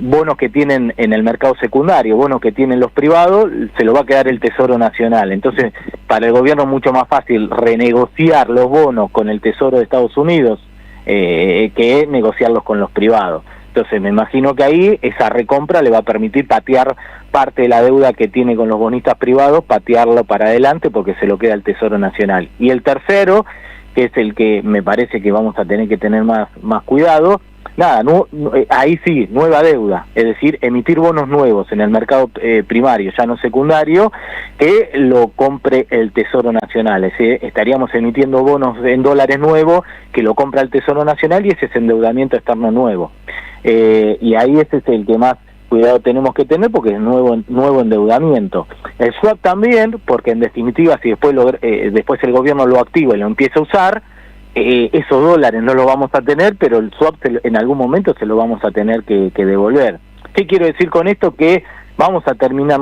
bonos que tienen en el mercado secundario, bonos que tienen los privados, se lo va a quedar el Tesoro Nacional. Entonces, para el gobierno es mucho más fácil renegociar los bonos con el Tesoro de Estados Unidos que negociarlos con los privados. Entonces me imagino que ahí esa recompra le va a permitir patear parte de la deuda que tiene con los bonistas privados, patearlo para adelante porque se lo queda el Tesoro Nacional. Y el tercero, que es el que me parece que vamos a tener que tener más cuidado, ahí sí, nueva deuda, es decir, emitir bonos nuevos en el mercado primario, ya no secundario, que lo compre el Tesoro Nacional. Estaríamos emitiendo bonos en dólares nuevos que lo compra el Tesoro Nacional y ese es endeudamiento externo nuevo. Y ahí ese es el que más cuidado tenemos que tener porque es nuevo endeudamiento. El swap también, porque en definitiva si después el gobierno lo activa y lo empieza a usar, esos dólares no los vamos a tener, pero el swap en algún momento se lo vamos a tener que devolver. ¿Qué quiero decir con esto? Que vamos a terminar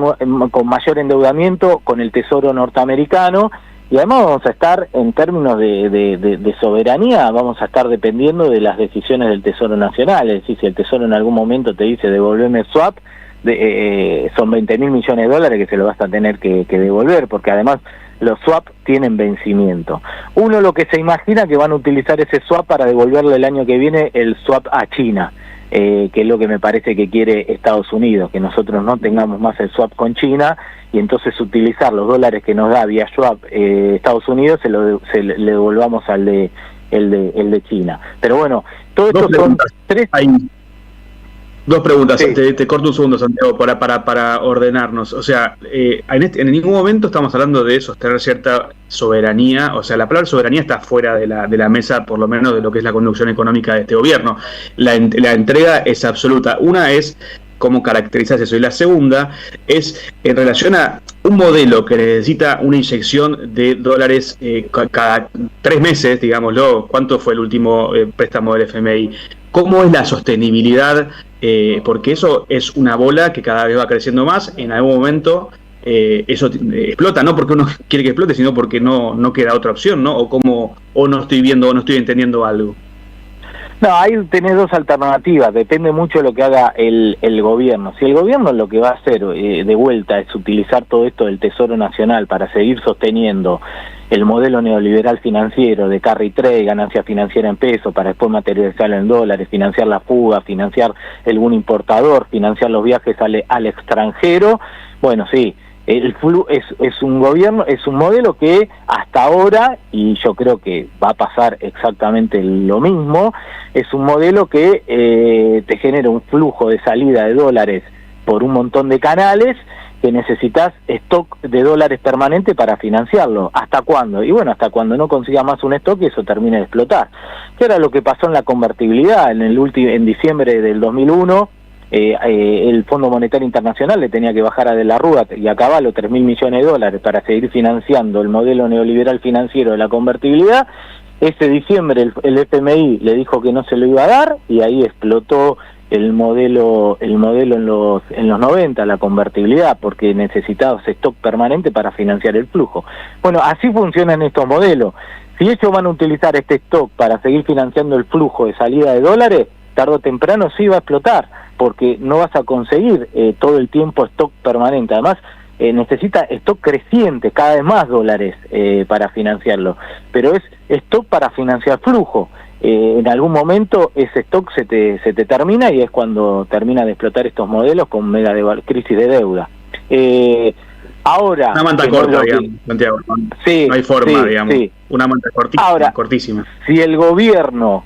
con mayor endeudamiento con el Tesoro norteamericano y además vamos a estar en términos de soberanía, vamos a estar dependiendo de las decisiones del Tesoro Nacional. Es decir, si el Tesoro en algún momento te dice devolverme el swap, son 20.000 millones de dólares que se lo vas a tener que devolver, porque además los swap tienen vencimiento. Uno lo que se imagina que van a utilizar ese swap para devolverle el año que viene el swap a China, que es lo que me parece que quiere Estados Unidos, que nosotros no tengamos más el swap con China y entonces utilizar los dólares que nos da vía swap Estados Unidos le devolvamos al el de China. Pero bueno, todo esto son tres... Dos preguntas, sí. Te corto un segundo, Santiago, para ordenarnos. O sea, en ningún momento estamos hablando de sostener cierta soberanía. O sea, la palabra soberanía está fuera de la mesa, por lo menos de lo que es la conducción económica de este gobierno. La entrega es absoluta. Una es cómo caracterizas eso. Y la segunda es en relación a un modelo que necesita una inyección de dólares cada 3 meses, digámoslo. ¿Cuánto fue el último préstamo del FMI? ¿Cómo es la sostenibilidad? Porque eso es una bola que cada vez va creciendo más. En algún momento eso explota, no porque uno quiere que explote, sino porque no queda otra opción, ¿no? O no estoy viendo o no estoy entendiendo algo. No, ahí tenés dos alternativas, depende mucho de lo que haga el gobierno. Si el gobierno lo que va a hacer de vuelta es utilizar todo esto del Tesoro Nacional para seguir sosteniendo el modelo neoliberal financiero de carry trade, ganancia financiera en pesos, para después materializarlo en dólares, financiar la fuga, financiar algún importador, financiar los viajes al extranjero, bueno, sí, es un gobierno, es un modelo que hasta ahora, y yo creo que va a pasar exactamente lo mismo, es un modelo que te genera un flujo de salida de dólares por un montón de canales que necesitas stock de dólares permanente para financiarlo. ¿Hasta cuándo? Y bueno, hasta cuando no consigas más un stock y eso termine de explotar. ¿Qué era lo que pasó en la convertibilidad? En diciembre del 2001, el Fondo Monetario Internacional le tenía que bajar a De la Rúa y a Cavallo 3.000 millones de dólares para seguir financiando el modelo neoliberal financiero de la convertibilidad. Ese diciembre el FMI le dijo que no se lo iba a dar y ahí explotó el modelo en los 90, la convertibilidad, porque necesitabas stock permanente para financiar el flujo. Bueno, así funcionan estos modelos. Si ellos van a utilizar este stock para seguir financiando el flujo de salida de dólares, tarde o temprano sí va a explotar, porque no vas a conseguir todo el tiempo stock permanente. Además, necesita stock creciente, cada vez más dólares para financiarlo, pero es stock para financiar flujo. En algún momento ese stock se te termina y es cuando termina de explotar estos modelos con mega crisis de deuda. Ahora... Una manta corta, digamos, Santiago. Sí, no hay forma, digamos. Sí. Una manta cortísima. Si el gobierno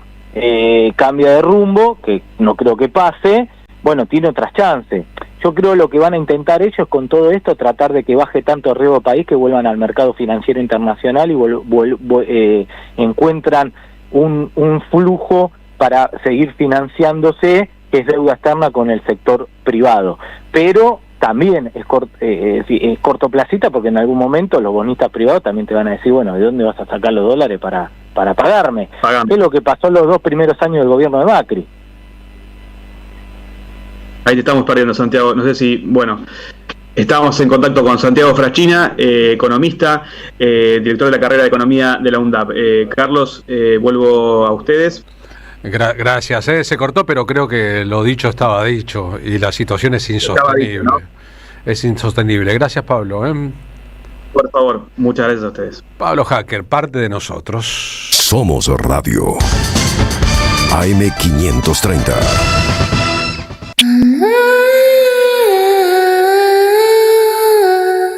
cambia de rumbo, que no creo que pase, bueno, tiene otras chances. Yo creo lo que van a intentar ellos con todo esto, tratar de que baje tanto el riesgo país, que vuelvan al mercado financiero internacional y encuentran un flujo para seguir financiándose, que es deuda externa con el sector privado. Pero también es cortoplacista, porque en algún momento los bonistas privados también te van a decir, bueno, ¿de dónde vas a sacar los dólares para pagarme? Es lo que pasó los 2 primeros años del gobierno de Macri. Ahí te estamos perdiendo, Santiago. No sé si, bueno, estamos en contacto con Santiago Fraschina, economista, director de la carrera de Economía de la UNDAP. Carlos, vuelvo a ustedes. Gracias, se cortó, pero creo que lo dicho estaba dicho y la situación es insostenible. Dicho, ¿no? Es insostenible. Gracias, Pablo. Por favor, muchas gracias a ustedes. Pablo Hacker, parte de nosotros. Somos Radio. AM530.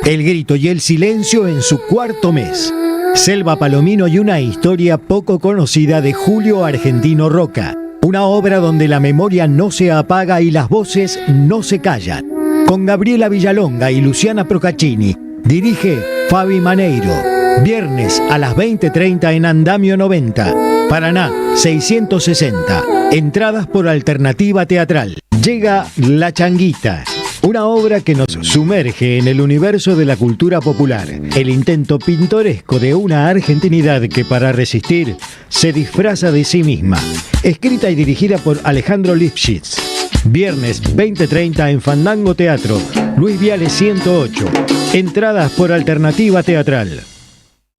El grito y el silencio en su cuarto mes. Selva Palomino y una historia poco conocida de Julio Argentino Roca. Una obra donde la memoria no se apaga y las voces no se callan. Con Gabriela Villalonga y Luciana Procaccini. Dirige Fabi Maneiro. Viernes a las 20:30 en Andamio 90. Paraná 660. Entradas por alternativa teatral. Llega La Changuita. Una obra que nos sumerge en el universo de la cultura popular. El intento pintoresco de una argentinidad que para resistir se disfraza de sí misma. Escrita y dirigida por Alejandro Lifshitz. Viernes 20:30 en Fandango Teatro. Luis Viale 108. Entradas por alternativa teatral.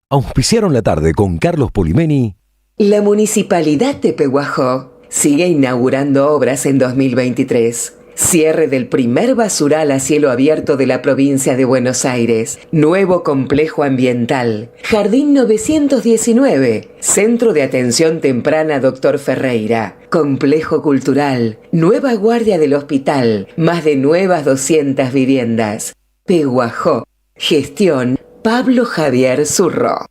Auspiciaron la tarde con Carlos Polimeni. La Municipalidad de Pehuajó sigue inaugurando obras en 2023. Cierre del primer basural a cielo abierto de la provincia de Buenos Aires. Nuevo complejo ambiental. Jardín 919. Centro de Atención Temprana Dr. Ferreira. Complejo cultural. Nueva guardia del hospital. Más de nuevas 200 viviendas. Pehuajó. Gestión Pablo Javier Zurro.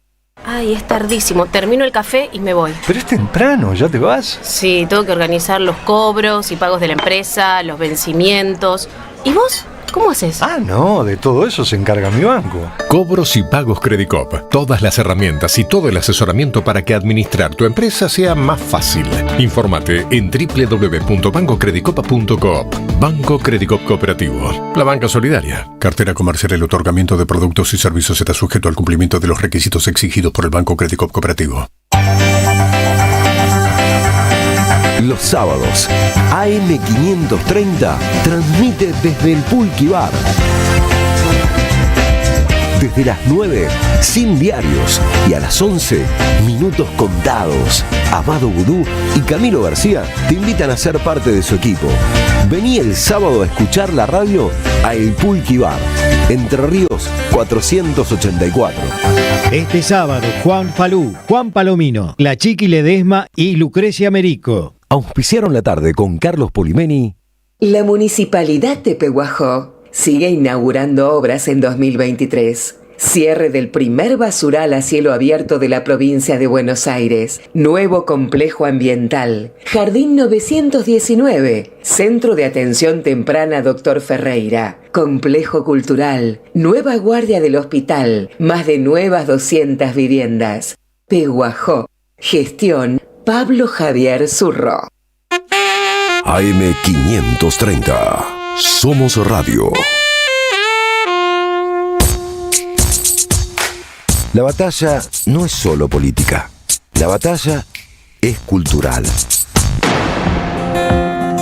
Ay, es tardísimo. Termino el café y me voy. Pero es temprano, ¿ya te vas? Sí, tengo que organizar los cobros y pagos de la empresa, los vencimientos. ¿Y vos? ¿Cómo haces? Ah, no, de todo eso se encarga mi banco. Cobros y pagos Credicop. Todas las herramientas y todo el asesoramiento para que administrar tu empresa sea más fácil. Infórmate en www.bancocredicopa.coop. Banco Credicop Cooperativo. La banca solidaria. Cartera comercial. El otorgamiento de productos y servicios está sujeto al cumplimiento de los requisitos exigidos por el Banco Credicop Cooperativo. Los sábados, AM530 transmite desde el Pulqui Bar. Desde las 9, sin diarios. Y a las 11, minutos contados. Amado Vudú y Camilo García te invitan a ser parte de su equipo. Vení el sábado a escuchar la radio a El Pulqui Bar. Entre Ríos 484. Este sábado, Juan Falú, Juan Palomino, La Chiqui Ledesma y Lucrecia Merico. Auspiciaron la tarde con Carlos Polimeni. La Municipalidad de Pehuajó sigue inaugurando obras en 2023. Cierre del primer basural a cielo abierto de la provincia de Buenos Aires. Nuevo complejo ambiental. Jardín 919. Centro de Atención Temprana Dr. Ferreira. Complejo cultural. Nueva guardia del hospital. Más de nuevas 200 viviendas. Pehuajó. Gestión Pablo Javier Zurro. AM530. Somos Radio. La batalla no es solo política. La batalla es cultural.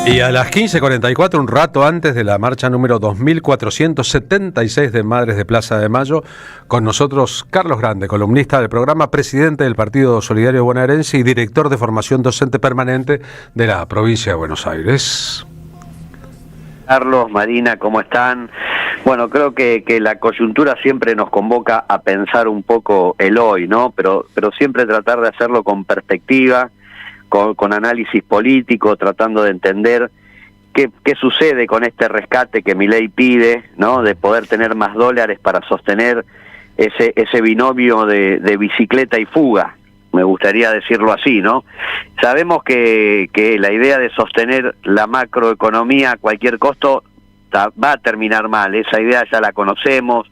Y a las 15:44, un rato antes de la marcha número 2476 de Madres de Plaza de Mayo, con nosotros Carlos Grande, columnista del programa, presidente del Partido Solidario Bonaerense y director de formación docente permanente de la provincia de Buenos Aires. Carlos, Marina, ¿cómo están? Bueno, creo que la coyuntura siempre nos convoca a pensar un poco el hoy, ¿no? Pero siempre tratar de hacerlo con perspectiva, con análisis político, tratando de entender qué sucede con este rescate que Milei pide, ¿no? De poder tener más dólares para sostener ese binomio de bicicleta y fuga, me gustaría decirlo así, ¿no? Sabemos que la idea de sostener la macroeconomía a cualquier costo va a terminar mal, esa idea ya la conocemos,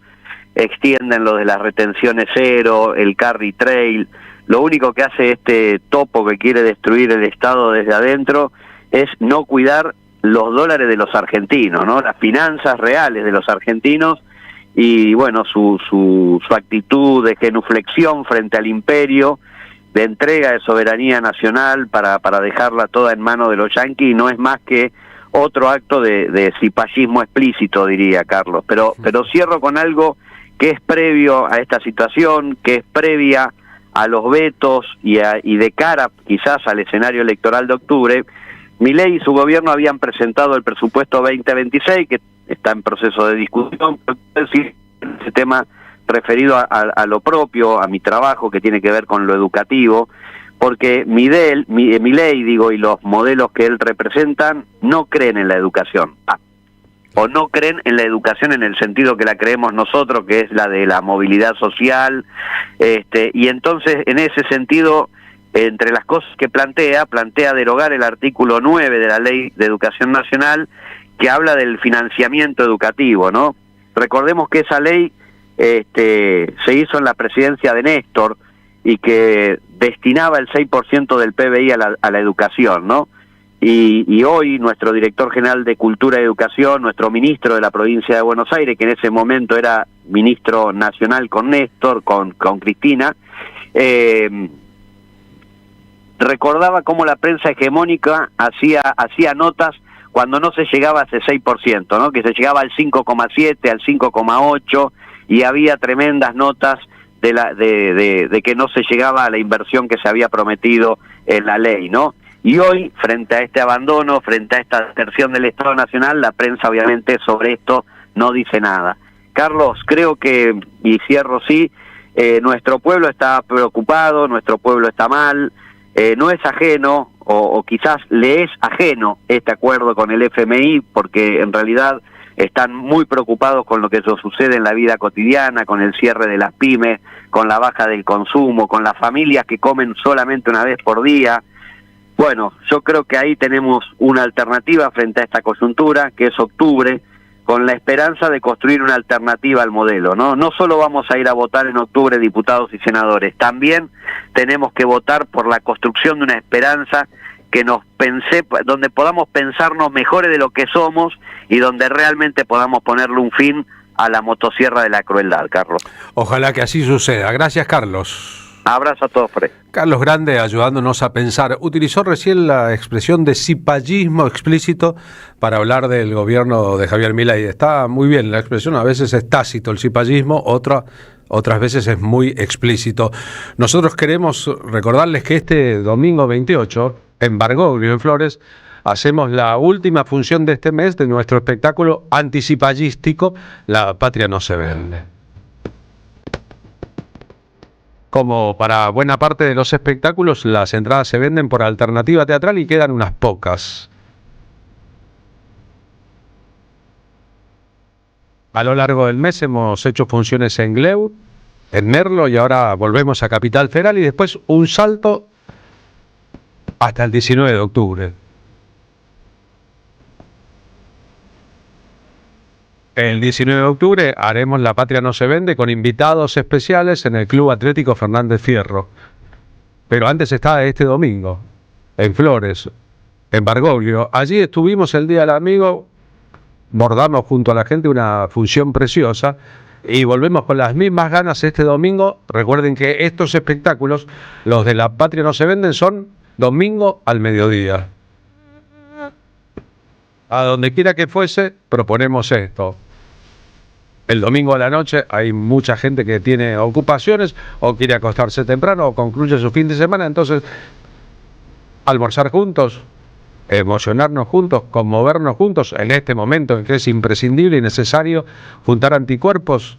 extienden lo de las retenciones cero, el carry trail. Lo único que hace este topo que quiere destruir el Estado desde adentro es no cuidar los dólares de los argentinos, ¿no? Las finanzas reales de los argentinos y, bueno, su actitud de genuflexión frente al imperio, de entrega de soberanía nacional para dejarla toda en manos de los yanquis, no es más que otro acto de cipallismo explícito, diría Carlos. Pero cierro con algo que es previo a esta situación, que es previa a los vetos y de cara quizás al escenario electoral de octubre. Milei y su gobierno habían presentado el presupuesto 2026, que está en proceso de discusión, ese tema referido a lo propio, a mi trabajo, que tiene que ver con lo educativo, porque Milei, y los modelos que él representan no creen en la educación, o no creen en la educación en el sentido que la creemos nosotros, que es la de la movilidad social, y entonces en ese sentido, entre las cosas que plantea derogar el artículo 9 de la Ley de Educación Nacional, que habla del financiamiento educativo, ¿no? Recordemos que esa ley se hizo en la presidencia de Néstor y que destinaba el 6% del PBI a la educación, ¿no? Y hoy nuestro director general de Cultura y Educación, nuestro ministro de la provincia de Buenos Aires, que en ese momento era ministro nacional con Néstor, con Cristina, recordaba cómo la prensa hegemónica hacía notas cuando no se llegaba a ese 6%, ¿no? Que se llegaba al 5,7, al 5,8, y había tremendas notas de que no se llegaba a la inversión que se había prometido en la ley, ¿no? Y hoy, frente a este abandono, frente a esta deserción del Estado Nacional, la prensa obviamente sobre esto no dice nada. Carlos, creo que, y cierro nuestro pueblo está preocupado, nuestro pueblo está mal, no es ajeno, o quizás le es ajeno este acuerdo con el FMI, porque en realidad están muy preocupados con lo que sucede en la vida cotidiana, con el cierre de las pymes, con la baja del consumo, con las familias que comen solamente una vez por día. Bueno, yo creo que ahí tenemos una alternativa frente a esta coyuntura, que es octubre, con la esperanza de construir una alternativa al modelo, ¿no? No solo vamos a ir a votar en octubre diputados y senadores, también tenemos que votar por la construcción de una esperanza que donde podamos pensarnos mejores de lo que somos y donde realmente podamos ponerle un fin a la motosierra de la crueldad, Carlos. Ojalá que así suceda. Gracias, Carlos. Abrazo a todos, Fred. Carlos Grande, ayudándonos a pensar. Utilizó recién la expresión de cipallismo explícito para hablar del gobierno de Javier Milei. Está muy bien la expresión, a veces es tácito el cipallismo, otras veces es muy explícito. Nosotros queremos recordarles que este domingo 28, en Bergoglio, en Flores, hacemos la última función de este mes de nuestro espectáculo anticipallístico, La Patria no se vende. Como para buena parte de los espectáculos, las entradas se venden por alternativa teatral y quedan unas pocas. A lo largo del mes hemos hecho funciones en Gleu, en Merlo, y ahora volvemos a Capital Federal y después un salto hasta el 19 de octubre. El 19 de octubre haremos La Patria no se vende con invitados especiales en el Club Atlético Fernández Fierro. Pero antes está este domingo, en Flores, en Bergoglio. Allí estuvimos el Día del Amigo, bordamos junto a la gente una función preciosa y volvemos con las mismas ganas este domingo. Recuerden que estos espectáculos, los de La Patria no se venden, son domingo al mediodía. A donde quiera que fuese, proponemos esto. El domingo a la noche hay mucha gente que tiene ocupaciones o quiere acostarse temprano o concluye su fin de semana, entonces almorzar juntos, emocionarnos juntos, conmovernos juntos en este momento en que es imprescindible y necesario juntar anticuerpos,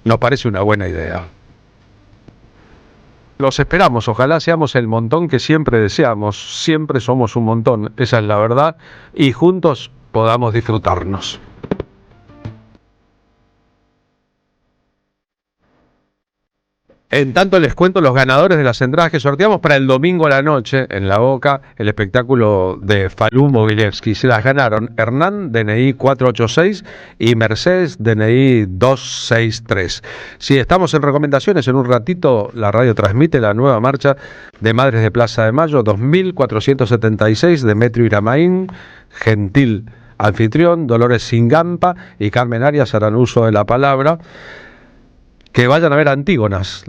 nos parece una buena idea. Los esperamos, ojalá seamos el montón que siempre deseamos, siempre somos un montón, esa es la verdad, y juntos podamos disfrutarnos. En tanto les cuento los ganadores de las entradas que sorteamos para el domingo a la noche en La Boca, el espectáculo de Falú Moguilevsky. Se las ganaron Hernán, DNI 486, y Mercedes, DNI 263. Si estamos en recomendaciones, en un ratito la radio transmite la nueva marcha de Madres de Plaza de Mayo, 2476, Demetrio Iramaín, Gentil anfitrión, Dolores Singampa y Carmen Arias harán uso de la palabra. Que vayan a ver Antígonas,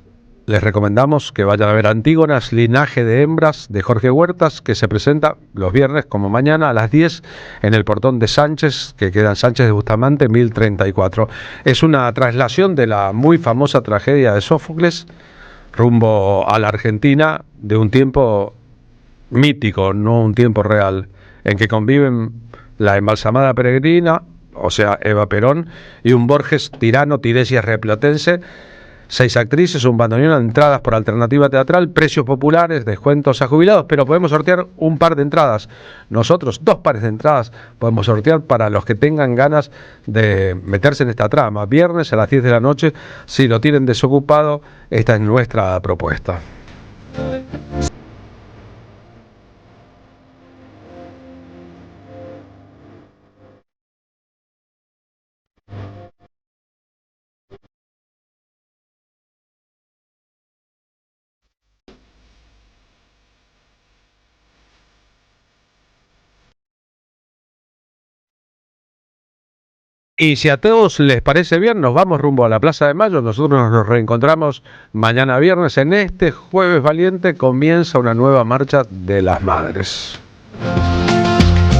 les recomendamos que vayan a ver Antígonas, Linaje de Hembras, de Jorge Huertas, que se presenta los viernes como mañana a las 10 en el portón de Sánchez, que queda en Sánchez de Bustamante, 1034. Es una traslación de la muy famosa tragedia de Sófocles rumbo a la Argentina de un tiempo mítico, no un tiempo real, en que conviven la embalsamada peregrina, o sea, Eva Perón, y un Borges tirano, Tiresias replotense, 6 actrices, un bandoneón, entradas por alternativa teatral, precios populares, descuentos a jubilados, pero podemos sortear un par de entradas. Nosotros, 2 pares de entradas podemos sortear para los que tengan ganas de meterse en esta trama. Viernes a las 10 de la noche, si lo tienen desocupado, esta es nuestra propuesta. Y si a todos les parece bien, nos vamos rumbo a la Plaza de Mayo. Nosotros nos reencontramos mañana viernes. En este Jueves Valiente comienza una nueva marcha de las madres.